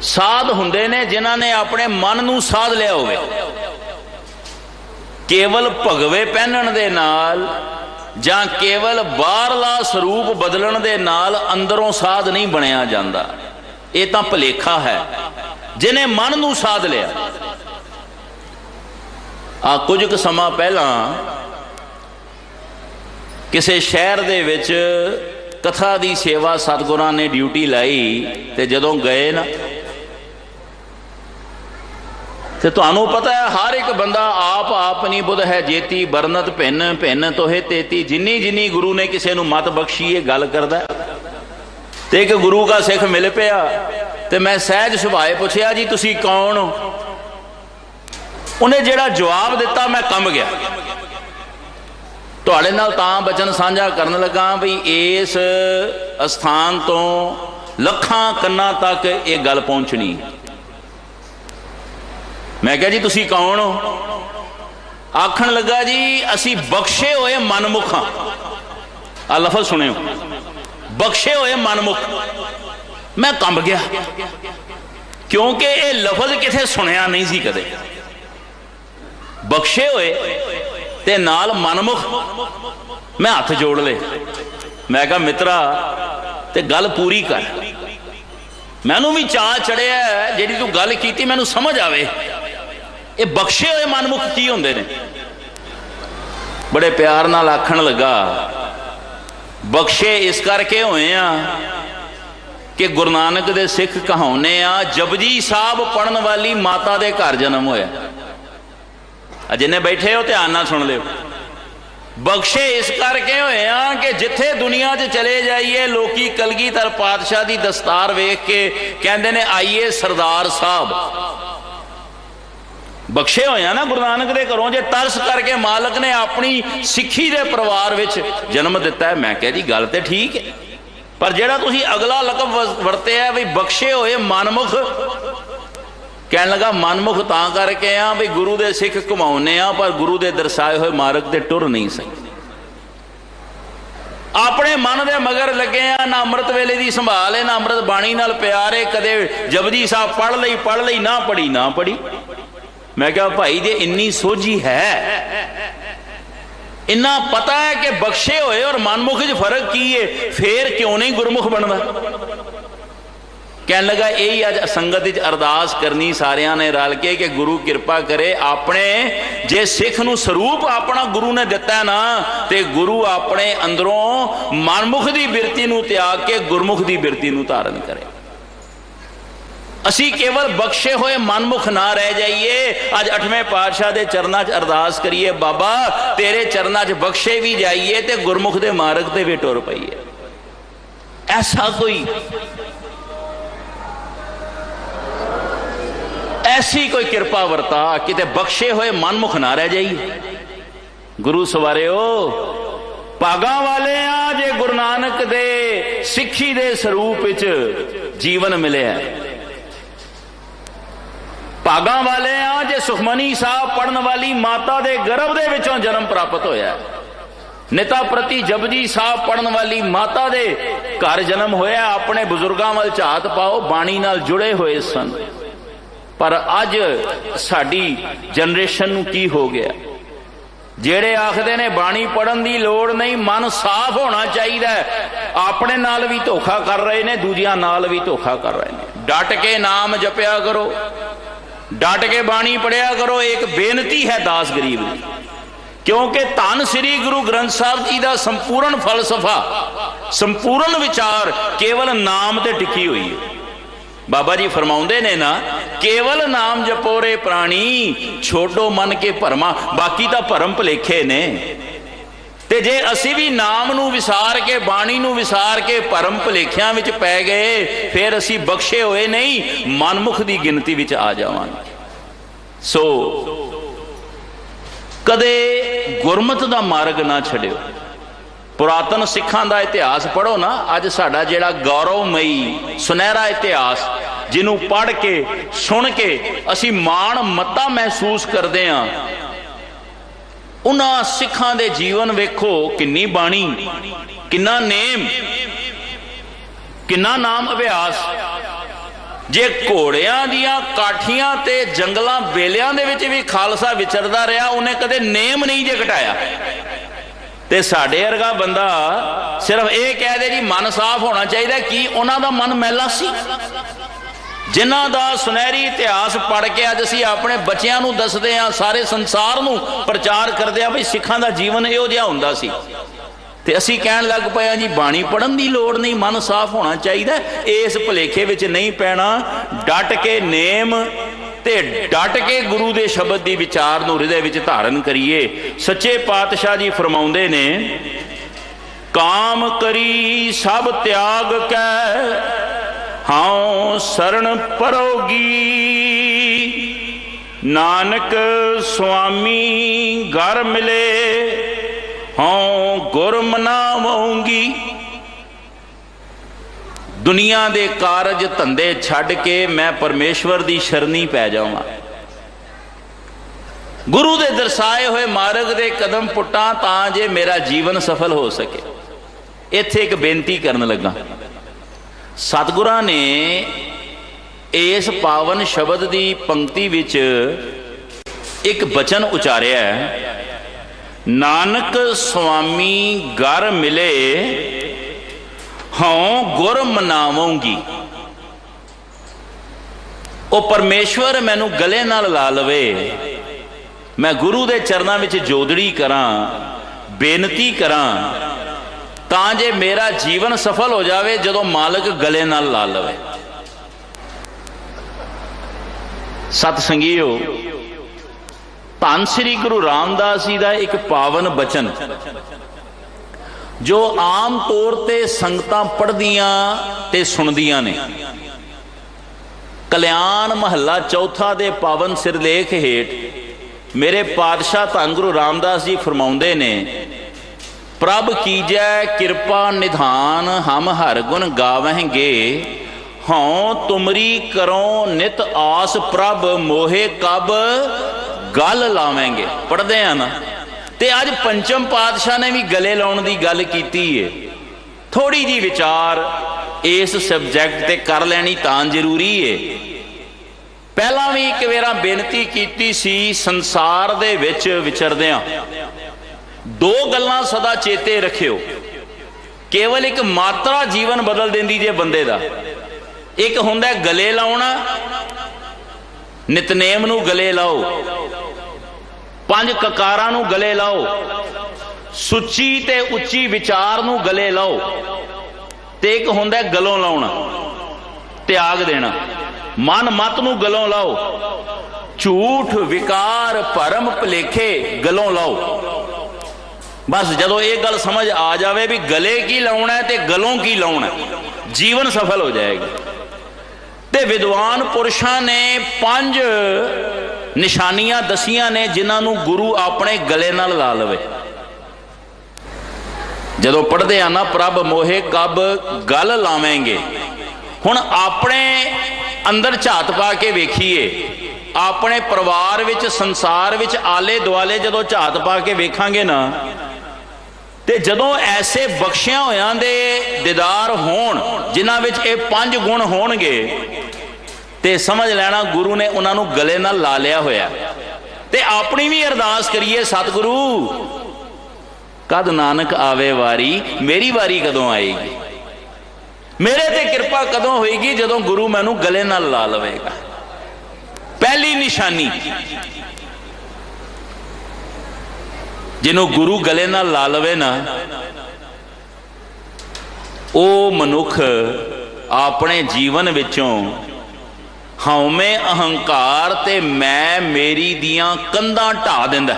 ਸਾਧ ਹੁੰਦੇ ਨੇ ਜਿਨ੍ਹਾਂ ਨੇ ਆਪਣੇ ਮਨ ਨੂੰ ਸਾਧ ਲਿਆ ਹੋਵੇ। ਕੇਵਲ ਭਗਵੇ ਪਹਿਨਣ ਦੇ ਨਾਲ ਜਾਂ ਕੇਵਲ ਬਾਹਰਲਾ ਸਰੂਪ ਬਦਲਣ ਦੇ ਨਾਲ ਅੰਦਰੋਂ ਸਾਧ ਨਹੀਂ ਬਣਿਆ ਜਾਂਦਾ। ਇਹ ਤਾਂ ਭੁਲੇਖਾ ਹੈ। ਜਿਹਨੇ ਮਨ ਨੂੰ ਸਾਧ ਲਿਆ। ਆ ਕੁਝ ਕੁ ਸਮਾਂ ਪਹਿਲਾਂ ਕਿਸੇ ਸ਼ਹਿਰ ਦੇ ਵਿੱਚ ਕਥਾ ਦੀ ਸੇਵਾ ਸਤਿਗੁਰਾਂ ਨੇ ਡਿਊਟੀ ਲਾਈ, ਤੇ ਜਦੋਂ ਗਏ ਨਾ ਤੇ ਤੁਹਾਨੂੰ ਪਤਾ ਹੈ ਹਰ ਇੱਕ ਬੰਦਾ ਆਪ ਆਪਣੀ ਬੁੱਧ ਹੈ ਜੇਤੀ ਬਰਨਤ ਭਿੰਨ ਭਿੰਨ ਤੋਹੇ ਤੇਤੀ। ਜਿੰਨੀ ਜਿੰਨੀ ਗੁਰੂ ਨੇ ਕਿਸੇ ਨੂੰ ਮਤ ਬਖਸ਼ੀ ਇਹ ਗੱਲ ਕਰਦਾ। ਤੇ ਇੱਕ ਗੁਰੂ ਦਾ ਸਿੱਖ ਮਿਲ ਪਿਆ ਤੇ ਮੈਂ ਸਹਿਜ ਸੁਭਾਏ ਪੁੱਛਿਆ ਜੀ ਤੁਸੀਂ ਕੌਣ ਹੋ? ਉਹਨੇ ਜਿਹੜਾ ਜਵਾਬ ਦਿੱਤਾ ਮੈਂ ਕੰਬ ਗਿਆ। ਤੁਹਾਡੇ ਨਾਲ ਤਾਂ ਬਚਨ ਸਾਂਝਾ ਕਰਨ ਲੱਗਾ ਵੀ ਇਸ ਅਸਥਾਨ ਤੋਂ ਲੱਖਾਂ ਕੰਨਾਂ ਤੱਕ ਇਹ ਗੱਲ ਪਹੁੰਚਣੀ। ਮੈਂ ਕਿਹਾ ਜੀ ਤੁਸੀਂ ਕੌਣ ਹੋ? ਆਖਣ ਲੱਗਾ ਜੀ ਅਸੀਂ ਬਖਸ਼ੇ ਹੋਏ ਮਨਮੁਖ ਹਾਂ। ਆ ਲਫ਼ਜ਼ ਸੁਣਿਓ, ਬਖਸ਼ੇ ਹੋਏ ਮਨਮੁਖ। ਮੈਂ ਕੰਬ ਗਿਆ ਕਿਉਂਕਿ ਇਹ ਲਫ਼ਜ਼ ਕਿਥੇ ਸੁਣਿਆ ਨਹੀਂ ਸੀ ਕਦੇ। ਬਖਸ਼ੇ ਹੋਏ ਤੇ ਨਾਲ ਮਨਮੁਖ। ਮੈਂ ਹੱਥ ਜੋੜ ਲਏ। ਮੈਂ ਕਿਹਾ ਮਿੱਤਰਾ ਤੇ ਗੱਲ ਪੂਰੀ ਕਰ। ਮੈਨੂੰ ਵੀ ਚਾਅ ਚੜਿਆ ਜਿਹੜੀ ਤੂੰ ਗੱਲ ਕੀਤੀ ਮੈਨੂੰ ਸਮਝ ਆਵੇ ਇਹ ਬਖਸ਼ੇ ਹੋਏ ਮਨਮੁਖ ਕੀ ਹੁੰਦੇ ਨੇ। ਬੜੇ ਪਿਆਰ ਨਾਲ ਆਖਣ ਲੱਗਾ ਬਖਸ਼ੇ ਇਸ ਕਰਕੇ ਹੋਏ ਆ ਕਿ ਗੁਰੂ ਨਾਨਕ ਦੇ ਸਿੱਖ ਕਹਾਉਨੇ ਆ ਜਪਜੀ ਸਾਹਿਬ ਪੜਨ ਵਾਲੀ ਮਾਤਾ ਦੇ ਘਰ ਜਨਮ ਹੋਇਆ। ਜਿੰਨੇ ਬੈਠੇ ਹੋ ਧਿਆਨ ਨਾਲ ਸੁਣ ਲਿਓ। ਬਖਸ਼ੇ ਇਸ ਕਰਕੇ ਹੋਏ ਆ ਕਿ ਜਿੱਥੇ ਦੁਨੀਆ 'ਚ ਚਲੇ ਜਾਈਏ ਲੋਕੀ ਕਲਗੀਧਰ ਪਾਤਸ਼ਾਹ ਦੀ ਦਸਤਾਰ ਵੇਖ ਕੇ ਕਹਿੰਦੇ ਨੇ ਆਈਏ ਸਰਦਾਰ ਸਾਹਿਬ। ਬਖਸ਼ੇ ਹੋਏ ਆ ਨਾ ਗੁਰੂ ਨਾਨਕ ਦੇ ਘਰੋਂ। ਜੇ ਤਰਸ ਕਰਕੇ ਮਾਲਕ ਨੇ ਆਪਣੀ ਸਿੱਖੀ ਦੇ ਪਰਿਵਾਰ ਵਿੱਚ ਜਨਮ ਦਿੱਤਾ। ਮੈਂ ਕਿਹਾ ਜੀ ਗੱਲ ਤੇ ਠੀਕ ਹੈ, ਪਰ ਜਿਹੜਾ ਤੁਸੀਂ ਅਗਲਾ ਲਕਬ ਵਰਤਿਆ ਵੀ ਬਖਸ਼ੇ ਹੋਏ ਮਨਮੁਖ, ਕਹਿਣ ਲੱਗਾ ਮਨਮੁਖ ਤਾਂ ਕਰਕੇ ਆ ਵੀ ਗੁਰੂ ਦੇ ਸਿੱਖ ਘੁਮਾਉਨੇ ਆ ਪਰ ਗੁਰੂ ਦੇ ਦਰਸਾਏ ਹੋਏ ਮਾਰਗ ਤੇ ਟੁਰ ਨਹੀਂ ਸਕੇ। ਆਪਣੇ ਮਨ ਦੇ ਮਗਰ ਲੱਗੇ ਆ। ਨਾ ਅੰਮ੍ਰਿਤ ਵੇਲੇ ਦੀ ਸੰਭਾਲ ਹੈ, ਨਾ ਅੰਮ੍ਰਿਤ ਬਾਣੀ ਨਾਲ ਪਿਆਰ ਹੈ। ਕਦੇ ਜਪਜੀ ਸਾਹਿਬ ਪੜ੍ਹ ਲਈ ਨਾ ਪੜੀ। ਮੈਂ ਕਿਹਾ ਭਾਈ ਜੇ ਇੰਨੀ ਸੋਝੀ ਹੈ, ਇੰਨਾ ਪਤਾ ਹੈ ਕਿ ਬਖਸ਼ੇ ਹੋਏ ਔਰ ਮਨਮੁਖ 'ਚ ਫਰਕ ਕੀ ਹੈ, ਫੇਰ ਕਿਉਂ ਨਹੀਂ ਗੁਰਮੁਖ ਬਣਦਾ? ਕਹਿਣ ਲੱਗਾ ਇਹੀ ਅੱਜ ਸੰਗਤ ਵਿੱਚ ਅਰਦਾਸ ਕਰਨੀ ਸਾਰਿਆਂ ਨੇ ਰਲ ਕੇ ਕਿ ਗੁਰੂ ਕਿਰਪਾ ਕਰੇ ਆਪਣੇ ਜੇ ਸਿੱਖ ਨੂੰ ਸਰੂਪ ਆਪਣਾ ਗੁਰੂ ਨੇ ਦਿੱਤਾ ਨਾ ਤੇ ਗੁਰੂ ਆਪਣੇ ਅੰਦਰੋਂ ਮਨਮੁਖ ਦੀ ਬਿਰਤੀ ਨੂੰ ਤਿਆਗ ਕੇ ਗੁਰਮੁਖ ਦੀ ਬਿਰਤੀ ਨੂੰ ਧਾਰਨ ਕਰੇ। ਅਸੀਂ ਕੇਵਲ ਬਖਸ਼ੇ ਹੋਏ ਮਨਮੁਖ ਨਾ ਰਹਿ ਜਾਈਏ। ਅੱਜ 8ਵੇਂ ਪਾਤਸ਼ਾਹ ਦੇ ਚਰਨਾਂ 'ਚ ਅਰਦਾਸ ਕਰੀਏ, ਬਾਬਾ ਤੇਰੇ ਚਰਨਾਂ 'ਚ ਬਖਸ਼ੇ ਵੀ ਜਾਈਏ ਤੇ ਗੁਰਮੁਖ ਦੇ ਮਾਰਗ ਤੇ ਵੀ ਟੁਰ ਪਈਏ। ਐਸਾ ਕੋਈ ਐਸੀ ਕੋਈ ਕਿਰਪਾ ਵਰਤਾ ਕਿਤੇ ਬਖਸ਼ੇ ਹੋਏ ਮਨਮੁਖ ਨਾ ਰਹਿ ਜਾਈਏ। ਗੁਰੂ ਸਵਾਰਿਓ, ਭਾਗਾਂ ਵਾਲੇ ਆ ਜੇ ਗੁਰੂ ਨਾਨਕ ਦੇ ਸਿੱਖੀ ਦੇ ਸਰੂਪ ਵਿੱਚ ਜੀਵਨ ਮਿਲਿਆ। ਭਾਗਾਂ ਵਾਲੇ ਆ ਜੇ ਸੁਖਮਨੀ ਸਾਹਿਬ ਪੜਨ ਵਾਲੀ ਮਾਤਾ ਦੇ ਗਰਭ ਦੇ ਵਿੱਚੋਂ ਜਨਮ ਪ੍ਰਾਪਤ ਹੋਇਆ। ਨਿਤਾ ਪ੍ਰਤੀ ਜਪਜੀ ਸਾਹਿਬ ਪੜਨ ਵਾਲੀ ਮਾਤਾ ਦੇ ਘਰ ਜਨਮ ਹੋਇਆ। ਆਪਣੇ ਬਜ਼ੁਰਗਾਂ ਵੱਲ ਝਾਤ ਪਾਓ, ਬਾਣੀ ਨਾਲ ਜੁੜੇ ਹੋਏ ਸਨ। ਪਰ ਅੱਜ ਸਾਡੀ ਜਨਰੇਸ਼ਨ ਨੂੰ ਕੀ ਹੋ ਗਿਆ? ਜਿਹੜੇ ਆਖਦੇ ਨੇ ਬਾਣੀ ਪੜਨ ਦੀ ਲੋੜ ਨਹੀਂ, ਮਨ ਸਾਫ਼ ਹੋਣਾ ਚਾਹੀਦਾ, ਆਪਣੇ ਨਾਲ ਵੀ ਧੋਖਾ ਕਰ ਰਹੇ ਨੇ, ਦੂਜਿਆਂ ਨਾਲ ਵੀ ਧੋਖਾ ਕਰ ਰਹੇ ਨੇ। ਡਟ ਕੇ ਨਾਮ ਜਪਿਆ ਕਰੋ, ਡਟ ਕੇ ਬਾਣੀ ਪੜਿਆ ਕਰੋ। ਇੱਕ ਬੇਨਤੀ ਹੈ ਦਾਸ ਗਰੀਬ ਦੀ, ਕਿਉਂਕਿ ਧੰਨ ਸ੍ਰੀ ਗੁਰੂ ਗ੍ਰੰਥ ਸਾਹਿਬ ਜੀ ਦਾ ਸੰਪੂਰਨ ਫਲਸਫਾ, ਸੰਪੂਰਨ ਵਿਚਾਰ ਕੇਵਲ ਨਾਮ ਤੇ ਟਿਕੀ ਹੋਈ ਹੈ। ਬਾਬਾ ਜੀ ਫਰਮਾਉਂਦੇ ਨੇ ਨਾ, ਕੇਵਲ ਨਾਮ ਜਪੋ ਰੇ ਪ੍ਰਾਣੀ, ਛੋਡੋ ਮਨ ਕੇ ਭਰਮਾ। ਬਾਕੀ ਤਾਂ ਭਰਮ ਭੁਲੇਖੇ ਨੇ। ਤੇ ਜੇ ਅਸੀਂ ਵੀ ਨਾਮ ਨੂੰ ਵਿਸਾਰ ਕੇ, ਬਾਣੀ ਨੂੰ ਵਿਸਾਰ ਕੇ ਭਰਮ ਭੁਲੇਖਿਆਂ ਵਿੱਚ ਪੈ ਗਏ, ਫਿਰ ਅਸੀਂ ਬਖਸ਼ੇ ਹੋਏ ਨਹੀਂ, ਮਨਮੁਖ ਦੀ ਗਿਣਤੀ ਵਿੱਚ ਆ ਜਾਵਾਂਗੇ। ਸੋ ਕਦੇ ਗੁਰਮਤਿ ਦਾ ਮਾਰਗ ਨਾ ਛੱਡਿਓ। ਪੁਰਾਤਨ ਸਿੱਖਾਂ ਦਾ ਇਤਿਹਾਸ ਪੜ੍ਹੋ ਨਾ। ਅੱਜ ਸਾਡਾ ਜਿਹੜਾ ਗੌਰਵਮਈ ਸੁਨਹਿਰਾ ਇਤਿਹਾਸ, ਜਿਹਨੂੰ ਪੜ੍ਹ ਕੇ ਸੁਣ ਕੇ ਅਸੀਂ ਮਾਣ ਮੱਤਾ ਮਹਿਸੂਸ ਕਰਦੇ ਹਾਂ, ਉਹਨਾਂ ਸਿੱਖਾਂ ਦੇ ਜੀਵਨ ਵੇਖੋ। ਕਿੰਨੀ ਬਾਣੀ, ਕਿੰਨਾ ਨੇਮ, ਕਿੰਨਾ ਨਾਮ ਅਭਿਆਸ। ਜੇ ਘੋੜਿਆਂ ਦੀਆਂ ਕਾਠੀਆਂ ਤੇ ਜੰਗਲਾਂ ਬੇਲਿਆਂ ਦੇ ਵਿੱਚ ਵੀ ਖਾਲਸਾ ਵਿਚਰਦਾ ਰਿਹਾ, ਉਹਨੇ ਕਦੇ ਨੇਮ ਨਹੀਂ ਜੇ ਘਟਾਇਆ। ਤੇ ਸਾਡੇ ਵਰਗਾ ਬੰਦਾ ਸਿਰਫ ਇਹ ਕਹਿ ਦੇ ਜੀ ਮਨ ਸਾਫ਼ ਹੋਣਾ ਚਾਹੀਦਾ। ਕੀ ਉਹਨਾਂ ਦਾ ਮਨ ਮੈਲਾ ਸੀ? ਜਿਨ੍ਹਾਂ ਦਾ ਸੁਨਹਿਰੀ ਇਤਿਹਾਸ ਪੜ੍ਹ ਕੇ ਅੱਜ ਅਸੀਂ ਆਪਣੇ ਬੱਚਿਆਂ ਨੂੰ ਦੱਸਦੇ ਹਾਂ, ਸਾਰੇ ਸੰਸਾਰ ਨੂੰ ਪ੍ਰਚਾਰ ਕਰਦੇ ਹਾਂ ਵੀ ਸਿੱਖਾਂ ਦਾ ਜੀਵਨ ਇਹੋ ਜਿਹਾ ਹੁੰਦਾ ਸੀ, ਤੇ ਅਸੀਂ ਕਹਿਣ ਲੱਗ ਪਏ ਹਾਂ ਜੀ ਬਾਣੀ ਪੜ੍ਹਨ ਦੀ ਲੋੜ ਨਹੀਂ, ਮਨ ਸਾਫ਼ ਹੋਣਾ ਚਾਹੀਦਾ। ਇਸ ਭੁਲੇਖੇ ਵਿੱਚ ਨਹੀਂ ਪੈਣਾ। ਡਟ ਕੇ ਨੇਮ ਤੇ ਡਟ ਕੇ ਗੁਰੂ ਦੇ ਸ਼ਬਦ ਦੀ ਵਿਚਾਰ ਨੂੰ ਹਿਰਦੇ ਵਿੱਚ ਧਾਰਨ ਕਰੀਏ। ਸੱਚੇ ਪਾਤਸ਼ਾਹ ਜੀ ਫਰਮਾਉਂਦੇ ਨੇ, ਕਾਮ ਕਰੀ ਸਭ ਤਿਆਗ ਕੈ ਹਉ ਸਰਣ ਪਰੋਗੀ, ਨਾਨਕ ਸੁਆਮੀ ਘਰ ਮਿਲੇ ਹਉ ਗੁਰ ਮਨਾਵਾਂਗੀ। ਦੁਨੀਆ ਦੇ ਕਾਰਜ ਧੰਦੇ ਛੱਡ ਕੇ ਮੈਂ ਪਰਮੇਸ਼ਵਰ ਦੀ ਸ਼ਰਨੀ ਪੈ ਜਾਵਾਂ, ਗੁਰੂ ਦੇ ਦਰਸਾਏ ਹੋਏ ਮਾਰਗ ਦੇ ਕਦਮ ਪੁੱਟਾਂ, ਤਾਂ ਜੇ ਮੇਰਾ ਜੀਵਨ ਸਫਲ ਹੋ ਸਕੇ। ਇੱਥੇ ਇੱਕ ਬੇਨਤੀ ਕਰਨ ਲੱਗਾ। ਸਤਿਗੁਰਾਂ ਨੇ ਇਸ ਪਾਵਨ ਸ਼ਬਦ ਦੀ ਪੰਕਤੀ ਵਿੱਚ ਇੱਕ ਬਚਨ ਉਚਾਰਿਆ ਹੈ, ਨਾਨਕ ਸੁਆਮੀ ਘਰ ਮਿਲੇ ਹਉ ਗੁਰ ਮਨਾਵਾਂਗੀ। ਉਹ ਪਰਮੇਸ਼ਵਰ ਮੈਨੂੰ ਗਲੇ ਨਾਲ ਲਾ ਲਵੇ, ਮੈਂ ਗੁਰੂ ਦੇ ਚਰਨਾਂ ਵਿੱਚ ਜੋਦੜੀ ਕਰਾਂ, ਬੇਨਤੀ ਕਰਾਂ, ਤਾਂ ਜੇ ਮੇਰਾ ਜੀਵਨ ਸਫਲ ਹੋ ਜਾਵੇ ਜਦੋਂ ਮਾਲਕ ਗਲੇ ਨਾਲ ਲਾ ਲਵੇ। ਸਤ ਸੰਗੀਓ, ਧੰਨ ਸ੍ਰੀ ਗੁਰੂ ਰਾਮਦਾਸ ਜੀ ਦਾ ਇੱਕ ਪਾਵਨ ਬਚਨ, ਜੋ ਆਮ ਤੌਰ ਤੇ ਸੰਗਤਾਂ ਪੜ੍ਹਦੀਆਂ ਤੇ ਸੁਣਦੀਆਂ ਨੇ। ਕਲਿਆਣ ਮਹੱਲਾ ਚੌਥਾ ਦੇ ਪਾਵਨ ਸਿਰਲੇਖ ਹੇਠ ਮੇਰੇ ਪਾਤਸ਼ਾਹ ਧੰਨ ਗੁਰੂ ਰਾਮਦਾਸ ਜੀ ਫਰਮਾਉਂਦੇ ਨੇ, ਪ੍ਰਭ ਕੀਜੈ ਕਿਰਪਾ ਨਿਧਾਨ ਹਮ ਹਰ ਗੁਣ ਗਾਵਹਿਗੇ, ਹਉ ਤੁਮਰੀ ਕਰੋ ਨਿਤ ਆਸ ਪ੍ਰਭ ਮੋਹੇ ਕਬ ਗਲ ਲਾਵਾਂਗੇ। ਪੜ੍ਹਦੇ ਆ ਨਾ। ਤੇ ਅੱਜ ਪੰਚਮ ਪਾਤਸ਼ਾਹ ਨੇ ਵੀ ਗਲੇ ਲਾਉਣ ਦੀ ਗੱਲ ਕੀਤੀ ਏ। ਥੋੜੀ ਜੀ ਵਿਚਾਰ ਇਸ ਸਬਜੈਕਟ ਤੇ ਕਰ ਲੈਣੀ ਤਾਂ ਜ਼ਰੂਰੀ ਏ। ਪਹਿਲਾਂ ਵੀ ਇੱਕ ਵਾਰ ਬੇਨਤੀ ਕੀਤੀ ਸੀ, ਸੰਸਾਰ ਦੇ ਵਿੱਚ ਵਿਚਰਦਿਆਂ ਦੋ ਗੱਲਾਂ ਸਦਾ ਚੇਤੇ ਰੱਖਿਓ। ਕੇਵਲ ਇੱਕ ਮਾਤਰਾ ਜੀਵਨ ਬਦਲ ਦਿੰਦੀ ਜੇ ਬੰਦੇ ਦਾ। ਇੱਕ ਹੁੰਦਾ ਗਲੇ ਲਾਉਣਾ, ਨਿਤਨੇਮ ਨੂੰ ਗਲੇ ਲਾਓ, ਪੰਜ ਕਕਾਰਾਂ ਨੂੰ ਗਲੇ ਲਾਓ, ਸੁੱਚੀ ਤੇ ਉੱਚੀ ਵਿਚਾਰ ਨੂੰ ਗਲੇ ਲਾਓ, ਤੇ ਇੱਕ ਹੁੰਦਾ ਗਲੋਂ ਲਾਉਣਾ, ਤਿਆਗ ਦੇਣਾ। मन मत नूं गलों लाओ, झूठ विकार भरम भुलेखे गलों लाओ। बस जदों ये गल समझ आ जाए भी गले की लाउणा है ते गलों की लाउणा है, जीवन सफल हो जाएगा। ते विद्वान पुरुषां ने 5 निशानियां दसियां ने जिन्होंने गुरु अपने गले नाल ला लवे। जदों पढ़ते हैं ना प्रभ मोहे कब गल लावेंगे, हुण अपने अंदर झात पा के वेखीए, अपने परिवार विच संसार विच आले दुआले जदों झात पा के वेखांगे ना, ते जदों ऐसे बख्शियां होयां दे दीदार होण जिन्हां विच ये 5 गुण होणगे, ते समझ लेना गुरु ने उन्होंने गले नाल ला लिया होया। ते अपनी भी अरदास करिए, सतगुरु कद नानक आवे वारी, मेरी वारी कदों आएगी, मेरे ते कृपा कदों होएगी, जदों गुरु मैनू गले नाल ला लवेगा। पहली निशानी, जिन्हों गुरु गले नाल ला लवे ना, वो मनुख अपने जीवन विचों हौमे अहंकार ते मैं मेरी दियां कंधां ढा दिंदा।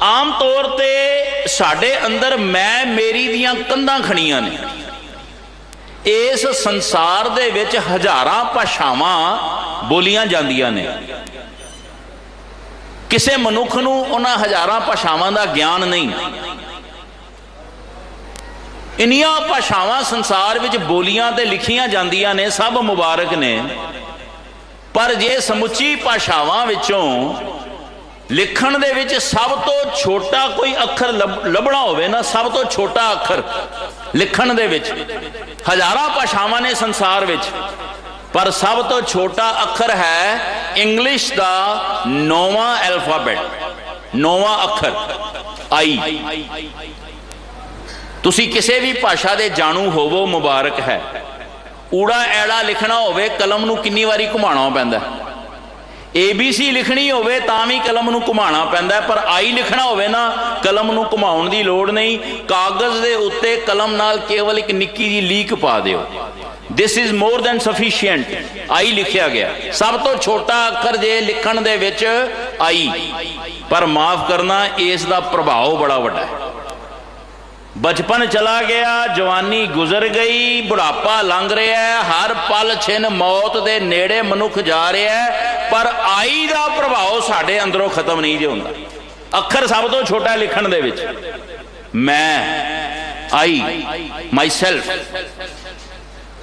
आम तौर ते साडे अंदर मैं मेरी दियां कंधां खड़ियां ने। इस संसार दे विच हज़ारां भाषावां बोलियां जांदियां ने। किसे मनुख नूं उन्हां हज़ारां भाषावां दा ज्ञान नहीं। इन्नियां भाषावां संसार विच बोलियां ते लिखियां जांदियां ने, सब मुबारक ने, पर जे समुची भाषावां विचों लिखण दे विच सब तो छोटा कोई अखर लभना होवे ना, सब तो छोटा अखर लिखण दे विच, हज़ारां भाषावां ने संसार विच, पर सब तो छोटा अखर है इंग्लिश का 9वां अल्फाबेट, 9वां अखर आई। तुसी किसी भी भाषा दे जाणू होवो, मुबारक है। ऊड़ा ऐड़ा लिखना होवे, कलम नूं किन्नी वारी घुमाना पैंदा। ABC लिखनी होवे तां भी कलम नूं घुमाना पैंदा, पर आई लिखना होवे ना, कलम नूं घुमाउण दी लोड़ नहीं। कागज़ दे उत्ते कलम नाल केवल एक निक्की जी लीक पा दिओ, this is more than sufficient, I लिखिया गया। सब तो छोटा अखर जे लिखण दे विच आई, पर माफ करना इस दा प्रभाव बड़ा वड्डा है। बचपन चला गया, जवानी गुजर गई, बुढ़ापा लंघ रहा है, हर पल छिन मौत दे नेड़े मनुख जा रहा है, पर आई दा प्रभाव साडे अंदरों खत्म नहीं जे हुंदा। अखर सब तो छोटा लिखण दे विच मैं, आई, माई सैल्फ।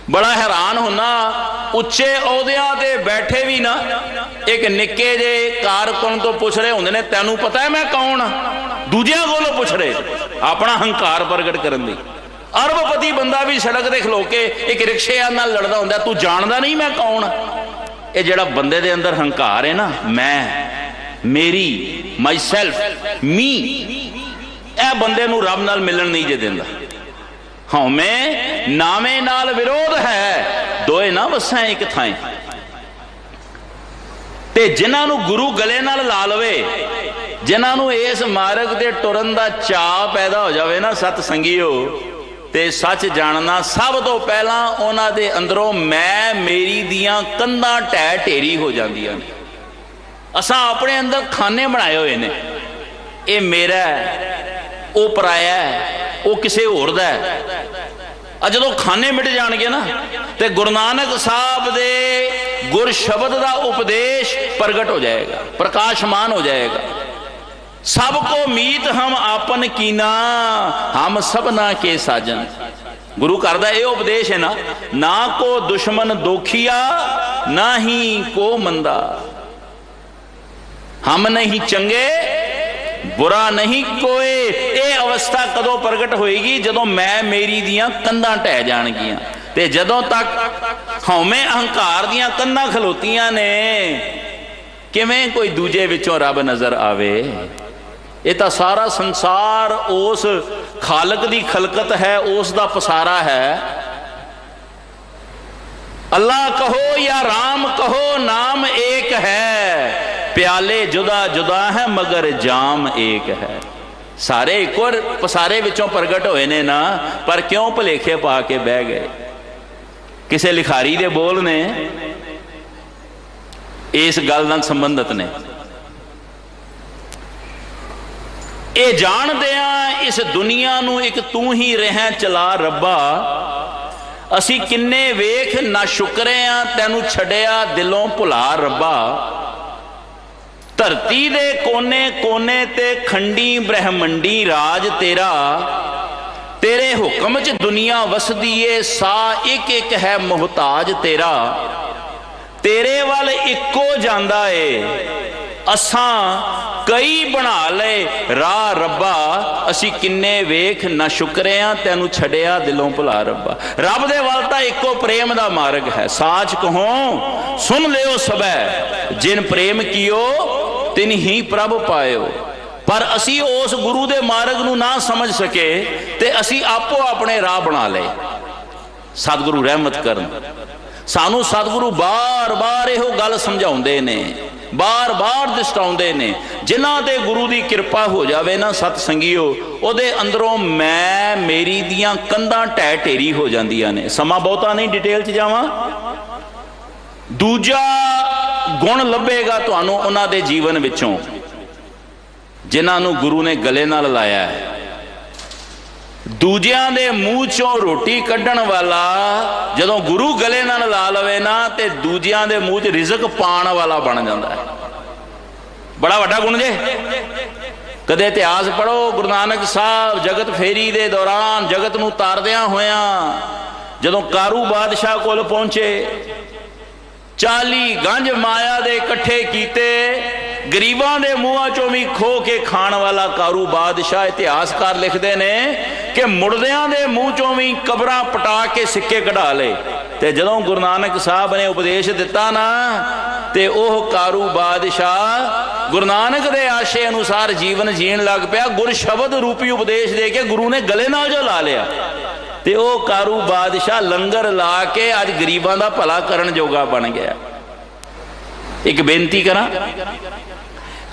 बड़ा हैरान होना, उच्चे अहुदियां ते बैठे भी ना एक निक्के जे कारकुन तो पूछ रहे होंदे ने, तैनूं पता है मैं कौन हाँ? दूजियां कोलों पूछ रहे, अपना हंकार प्रगट करन दी। अरबपति बंदा भी सड़क ते खलो के एक रिक्शे नाल लड़दा हुंदा, तू जानदा नहीं मैं कौन? ये जिहड़ा बंदे दे अंदर हंकार है ना, मैं, मेरी, माई सैल्फ, मी, ए बंदे नूं रब नाल मिलन नहीं जे दिंदा। हौमे नामे नाल विरोध है, दोए ना वसां एक थाएं। ते जिन्हां नूं गुरु गले नाल ला लवे, जिन्हां नूं इस मार्ग ते टुरन दा चाह पैदा हो जावे ना, सत संगियो, ते सच जानना सब तो पहला उन्हां दे अंदरों मैं मेरी दियां कंधां ढह ढेरी हो जांदियां ने। असां अपने अंदर खाने बनाए हुए ने, ये मेरा है, वो पराया है, वो किसी होर दा है। जदों खाने मिट जाणगे ना, ते गुरु नानक साहब दे गुर शब्द का उपदेश प्रगट हो जाएगा, प्रकाशमान हो जाएगा। सबको मीत हम आपन कीना, हम सबना के साजन। गुरु करदा ये उपदेश है ना, ना को दुश्मन दोखिया, ना ही को मंदा, हम नहीं चंगे बुरा नहीं कोई। ये अवस्था कदों प्रगट होएगी, जदों मैं मेरी दियां कंधां ढह जाणगियां। ते जदों तक हौमे अहंकार दियां कंधां खलोतियां ने, किवें कोई दूजे विचों रब नजर आवे? ये तो सारा संसार उस खालक दी खलकत है, उस दा पसारा है। अल्लाह कहो या राम कहो, नाम एक है, प्याले जुदा जुदा है मगर जाम एक है। सारे एक और पसारे विचों प्रगट होए ने ना, पर क्यों भुलेखे पा के बह गए? किसी लिखारी दे बोल ने इस गल नाल संबंधित ने। ये जानदियां इस दुनिया नू एक तू ही रह चला रब्बा, असी किन्ने वेख ना शुक्रे आ तैनू छड़िया दिलों भुला रब्बा। धरती दे कोने कोने ते खंडी ब्रह्मंडी राज तेरा, तेरे हुक्म च दुनिया वसदी ए सा एक एक है मुहताज तेरा। तेरे वाल इको जांदा ए असां कई बना ले राह रब्बा, असी किन्ने वेख ना शुक्रे आ तैनू छड़िया दिलों भुला रब्बा। रब दे वाल तां इको प्रेम दा मार्ग है। साच कहो सुन लियो सबै, जिन प्रेम कियो तिन ही प्रभ पायो। पर असी उस गुरु दे मार्ग नू ना समझ सके ते असी आपो अपने राह बना ले। सतगुरु रहमत करन। सानू सतगुरु बार बार इहो गल समझाउंदे ने, बार बार दस्ताउंदे ने। जिन्हां ते गुरु दी कृपा हो जावे ना सत संगियो, ओदे अंदरों मैं मेरी दियां कंधां ढह ढेरी हो जांदियां ने। समा बहुता नहीं डिटेल च जावां। दूजा गुण लभेगा तुहानू उन्हां दे जीवन विचों जिन्हां नू गुरु ने गले नाल लाया है। दूजियां दे मूँह चों रोटी कढ़ण वाला जदों गुरु गले नाल ला लवे ना ते दूजियां दे मूँह च रिजक पाण वाला बन जाता है। बड़ा वड्डा गुण जे। कदे इतिहास पढ़ो, गुरु नानक साहब जगत फेरी दे दौरान जगत नू तारदियां होयां जदों कारू बादशाह कोल पहुंचे, 40 गंज माया दे इकट्ठे कीते, गरीबां दे मूहां चों भी खो के खाण वाला कारू बादशाह। इतिहासकार लिखते ने कि मुर्दियां दे मूँह चों भी कबरां पटा के सिक्के कढ़ा ले। ते जदों गुरु नानक साहब ने उपदेश दिता ना ते ओह कारू बादशाह गुरु नानक दे आशे अनुसार जीवन जीण लग पिया। गुर शब्द रूपी उपदेश दे के गुरु ने गले नाल जो ला लिया ते ओह कारू बादशाह लंगर ला के अज गरीबां दा भला करन जोगा बन गया। एक बेनती करा,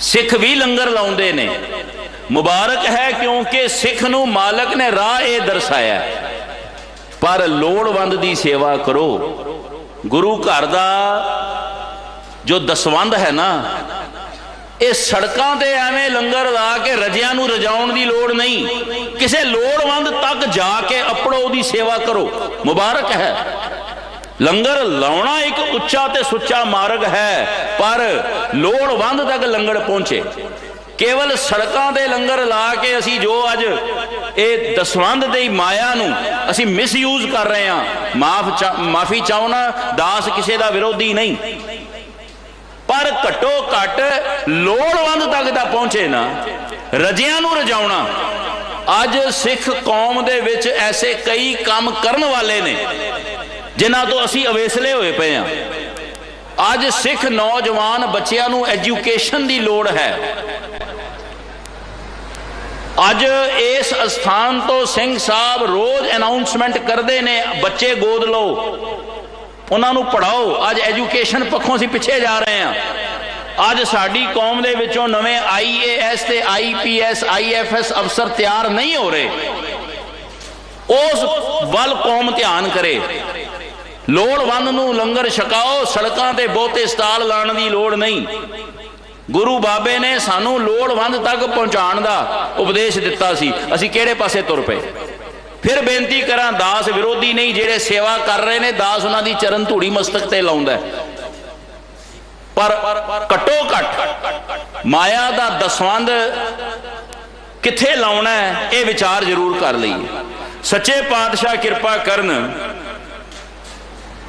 सिख भी लंगर लाउंदे ने, मुबारक है क्योंकि सिख नू मालक ने राह ये दर्शाया। पर लोड़वंद दी सेवा करो। गुरु घर दा जो दसवंध है ना, ये सड़कों ते एवें लंगर ला के रजियां नू रजाउण दी लोड़ नहीं, किसी लोड़वंद तक जाके अपड़ो दी सेवा करो, मुबारक है। लंगर लाउना एक उच्चा ते सुच्चा मार्ग है, पर लोड़वंद तक लंगर पहुंचे। केवल सड़कों ते लंगर ला के असी जो अज ये दसवंध दी माया नू असी मिसयूज कर रहे हैं। माफी चाहना, दास किसी का विरोधी नहीं, पर घट्टो घट लोड़वंद तक दा पहुंचे ना, रजियां नू रजाउना। अज सिख कौम दे विच ऐसे कई काम करन वाले ने जिन्हां तो असी अवेसले होए पे हैं। अज सिख नौजवान बच्चियां नू एजुकेशन दी लोड़ है। अज इस स्थान तो सिंह साहब रोज अनाउंसमेंट करते ने, बच्चे गोद लो, उन्होंने पढ़ाओ। अज एजुकेशन पक्षों असीं पिछे जा रहे हैं। अज साडी कौम दे विचों नवें IAS ते IPS IFS अफसर तैयार नहीं हो रहे। उस वल कौम ध्यान करे। लोड़वंद नू लंगर छकाओ, सड़कों ते बहुते स्टाल लाने की लोड़ नहीं। गुरु बाबे ने सानू लोड़वंद तक पहुँचाने का उपदेश दिता सी, असी किहड़े पासे तुर पे। फिर बेनती करा, दास विरोधी नहीं, जेड़े सेवा कर रहे ने दास उन्होंने चरण धूड़ी मस्तक ते लाउंदा है। पर घट्टो घट माया का दसवंध किथे लाउना है, ये विचार जरूर कर लईए। सच्चे पातशाह कृपा करन,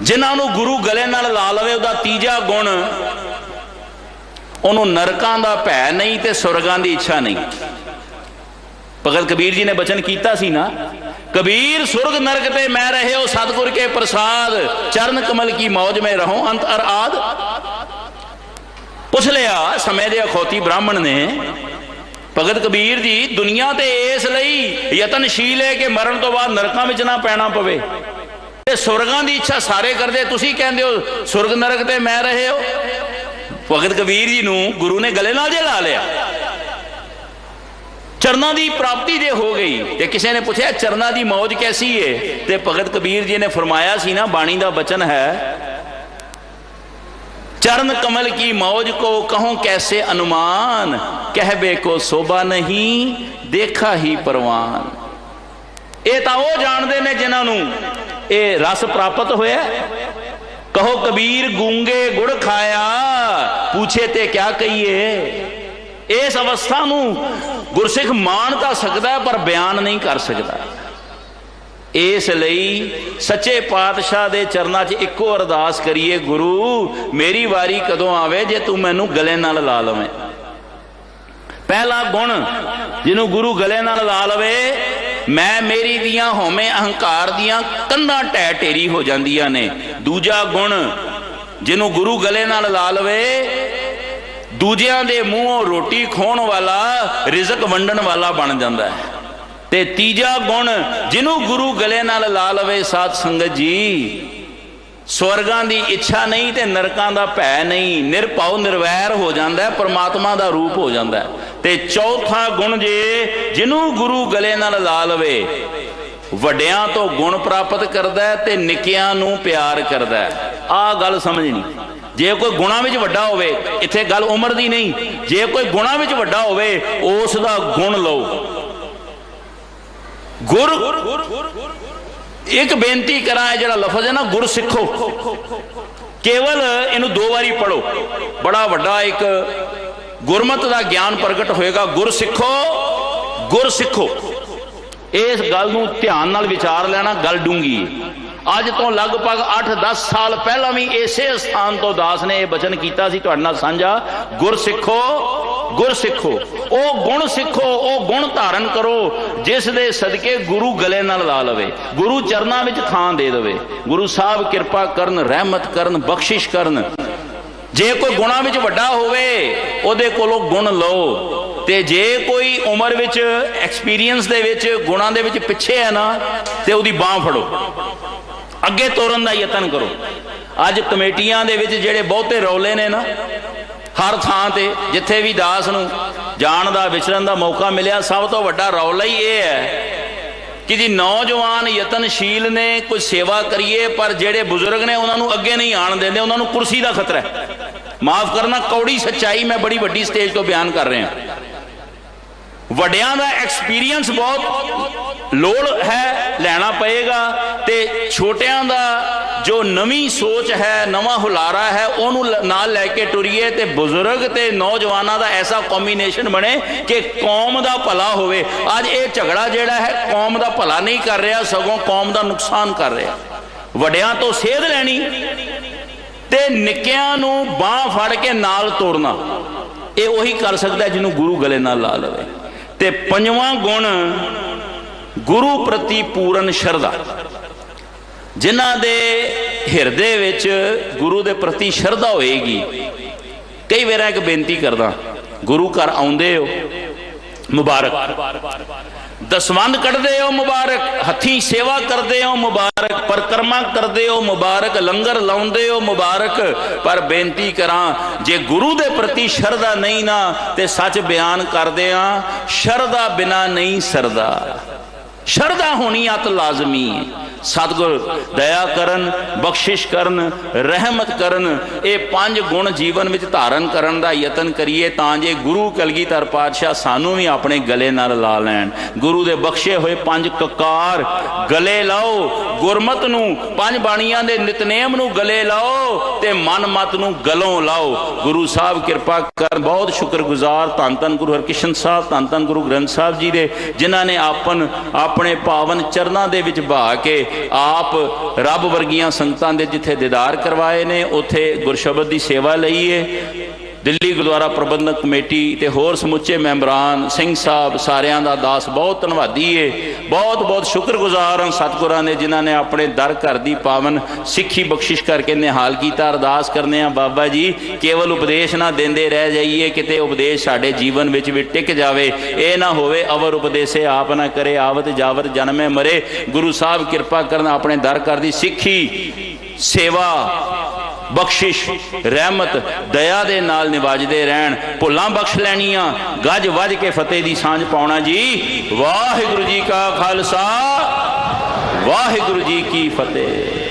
जिन्होंने गुरु गले नाल ला लवे। उहदा तीजा गुण, उन्होंने नरकां दा भै नहीं ते सुरगां दी इच्छा नहीं। भगत कबीर जी ने बचन किया सी ना, कबीर सुरग नरक ते मैं रहे हो सतगुर के प्रसाद, चरण कमल की मौज में रहो अंत अर आद। पुछ लिया समय दे अखौती ब्राह्मण ने, भगत कबीर जी दुनिया ते इस लई यतनशील है कि मरण तो बाद नरकां विच ना पैना पवे, ते सुरगां दी इच्छा सारे करदे, तुसीं कहंदे हो सुरग नरक ते मैं रहे हो। भगत कबीर जी नूं गुरु ने गले नाल जे ला लिया। चरना की प्राप्ति जे हो गई तो किसी ने पूछा चरना की मौज कैसी है, तो भगत कबीर जी ने फरमाया सी ना, बाणी का बचन है, चरण कमल की मौज को कहूं कैसे अनुमान, कहबे को शोभा नहीं देखा ही परवान। ये तो वो जानते ने जिन्होंने ये रस प्राप्त होया। कहो कबीर गूंगे गुड़ खाया, पूछे ते क्या कहिए। इस अवस्था नूं गुरसिख मान तो सकता है पर बयान नहीं कर सकता। इसलिए सच्चे पातशाह दे चरना च इको अरदास करिए, गुरु मेरी वारी कदों आवे जे तू मैनू गले नाल ला लवें। पहला गुण जिन्हों गुरु गले नाल ला लवे, मैं मेरी दियां होमे अहंकार दियां कंधां ढह ढेरी हो जांदियां ने। दूजा गुण जिन्हों गुरु गले नाल ला लवे, दूजियां दे मूहों रोटी खोण वाला रिजक वंडन वाला बन जाता है। ते तीजा गुण जिन्हों गुरु गले नाल ला लवे, साध संगत जी, स्वर्गां दी इच्छा नहीं ते नरकां दा भै नहीं, निरभाव निर्वैर हो जाता है, परमात्मा दा रूप हो जाता है। ते चौथा गुण जे जिन्हों गुरु गले नाल ला लवे, वड्डियां तो गुण प्राप्त करदा है ते निक्कियां नूं प्यार करदा है। आ गल समझनी। जे कोई गुणा विच वड्डा होवे, इत्थे गल उम्र दी नहीं, जे कोई गुणा विच वड्डा होवे उस दा गुण लो। गुर एक बेनती करा है, जरा लफज है ना गुर सिखो, केवल इनू दो बारी पढ़ो, बड़ा वड्डा एक गुरमत का ज्ञान प्रगट होएगा। गुर सिखो, गुर सिखो। इस गल नूं ध्यान नाल विचार लेना, गल डूंगी। अज तो लगभग 8-10 साल पहला भी इसे स्थान तो दास ने यह बचन किया सी तुहाडे नाल साझा, गुर सिखो, गुर सिखो। ओ गुण सिखो, ओ गुण धारण करो जिस दे सदके गुरु गले नाल ला लवे, गुरु चरना विच थां दे देवे। गुरु साहब कृपा करन, रहमत करन, बख्शिश करन। जे कोई गुणा विच वड्डा होवे उहदे कोलों गुण लो, ते जे कोई उम्र विच एक्सपीरियंस दे विच गुणा दे विच पिछे है ना, ते उहदी बांह फड़ो, अगे तोरन का यतन करो। अज कमेटियां दे विच जेड़े बहुते रौले ने ना, हर थां ते जिथे भी दास नूं जाण दा विचरण दा मौका मिलिया, सब तो वड्डा रौला ही ये है कि जी नौजवान यतनशील ने, कुछ सेवा करिए, पर जेड़े बुजुर्ग ने उन्होंने अगे नहीं आन देंदे, उन्होंने कुर्सी का खतरा है। माफ करना, कौड़ी सच्चाई मैं बड़ी वड्डी स्टेज तो बयान कर रहा। वड्डियां दा एक्सपीरियंस बहुत लोड़ है, लेना पएगा, ते छोटियां दा जो नवी सोच है, नवा हुलारा है, उन्होंने नाल लैके टुरीए, ते बुजुर्ग ते नौजवानों का ऐसा कॉम्बीनेशन बने कि कौम का भला होवे। अज ये झगड़ा जिहड़ा है कौम का भला नहीं कर रहा, सगों कौम का नुकसान कर रहा। वड्डियां तो सेध लैनी ते निक्कियां नूं बांह फड़ के नाल तोड़ना, ये वही कर सकता है जिन्होंने गुरु गले नाल ला लवे। ते पंजवां गुण गुरु प्रति पूर्ण शरधा, जिन्हां दे हिरदे विच गुरु दे प्रति शरधा होएगी। कई बार एक बेनती करदा, गुरु घर आउंदे हो मुबारक, दसवंध कढ़दे हो मुबारक, हथी सेवा करते हो मुबारक, परिक्रमा करते हो मुबारक, लंगर लाउंदे हो मुबारक। पर बेनती करा, जे गुरु दे प्रति शरधा नहीं ना, ते सच बयान करदे आ, शरधा बिना नहीं सरदा। शरधा होनी अत लाजमी है। सतगुर दया करन, बख्शिश करन, रहमत करन, ये 5 गुण जीवन में धारण करन दा यतन करिए, तां जे गुरु कलगीधर पातशाह सानू भी अपने गले नाल ला लैन। गुरु दे बख्शे हुए 5 ककार गले लाओ, गुरमत नू 5 बाणियां दे नितनेम नू गले लाओ, ते मन मत नू गलों लाओ। गुरु साहब कृपा कर, बहुत शुक्रगुजार धन धन गुरु हरकृष्ण साहब, धन धन गुरु ग्रंथ साहब जी दे, जिन्हां ने अपने पावन चरनां दे विच बहा के आप रब वर्गियां संगतां दे जिथे दीदार करवाए ने, उथे गुरशबद की सेवा लई है। दिल्ली गुरुद्वारा प्रबंधक कमेटी ते होर समुचे मैंबरान, सिंह साहब, सारियां दा दास बहुत धन्नवादी है। बहुत बहुत शुक्रगुजार हैं सतगुरां ने, जिन्हां ने अपने दर घर की पावन सिक्खी बख्शिश करके निहाल किया। अरदास करने बाबा जी, केवल उपदेश ना देंदे रह जाइए, किते उपदेश साडे जीवन में भी टिक जावे। ये ना होवे अवर उपदेशे आप ना करे, आवत जावत जन्मे मरे। गुरु साहब कृपा करना, अपने दर घर की सिक्खी सेवा बख्शिश रहमत दया दे नाल निवाजदे रहन, भुलां बख्श लैनियां, गज वज के फतेह दी सांझ पाउणा जी। वाहिगुरू जी का खालसा, वाहिगुरू जी की फतेह।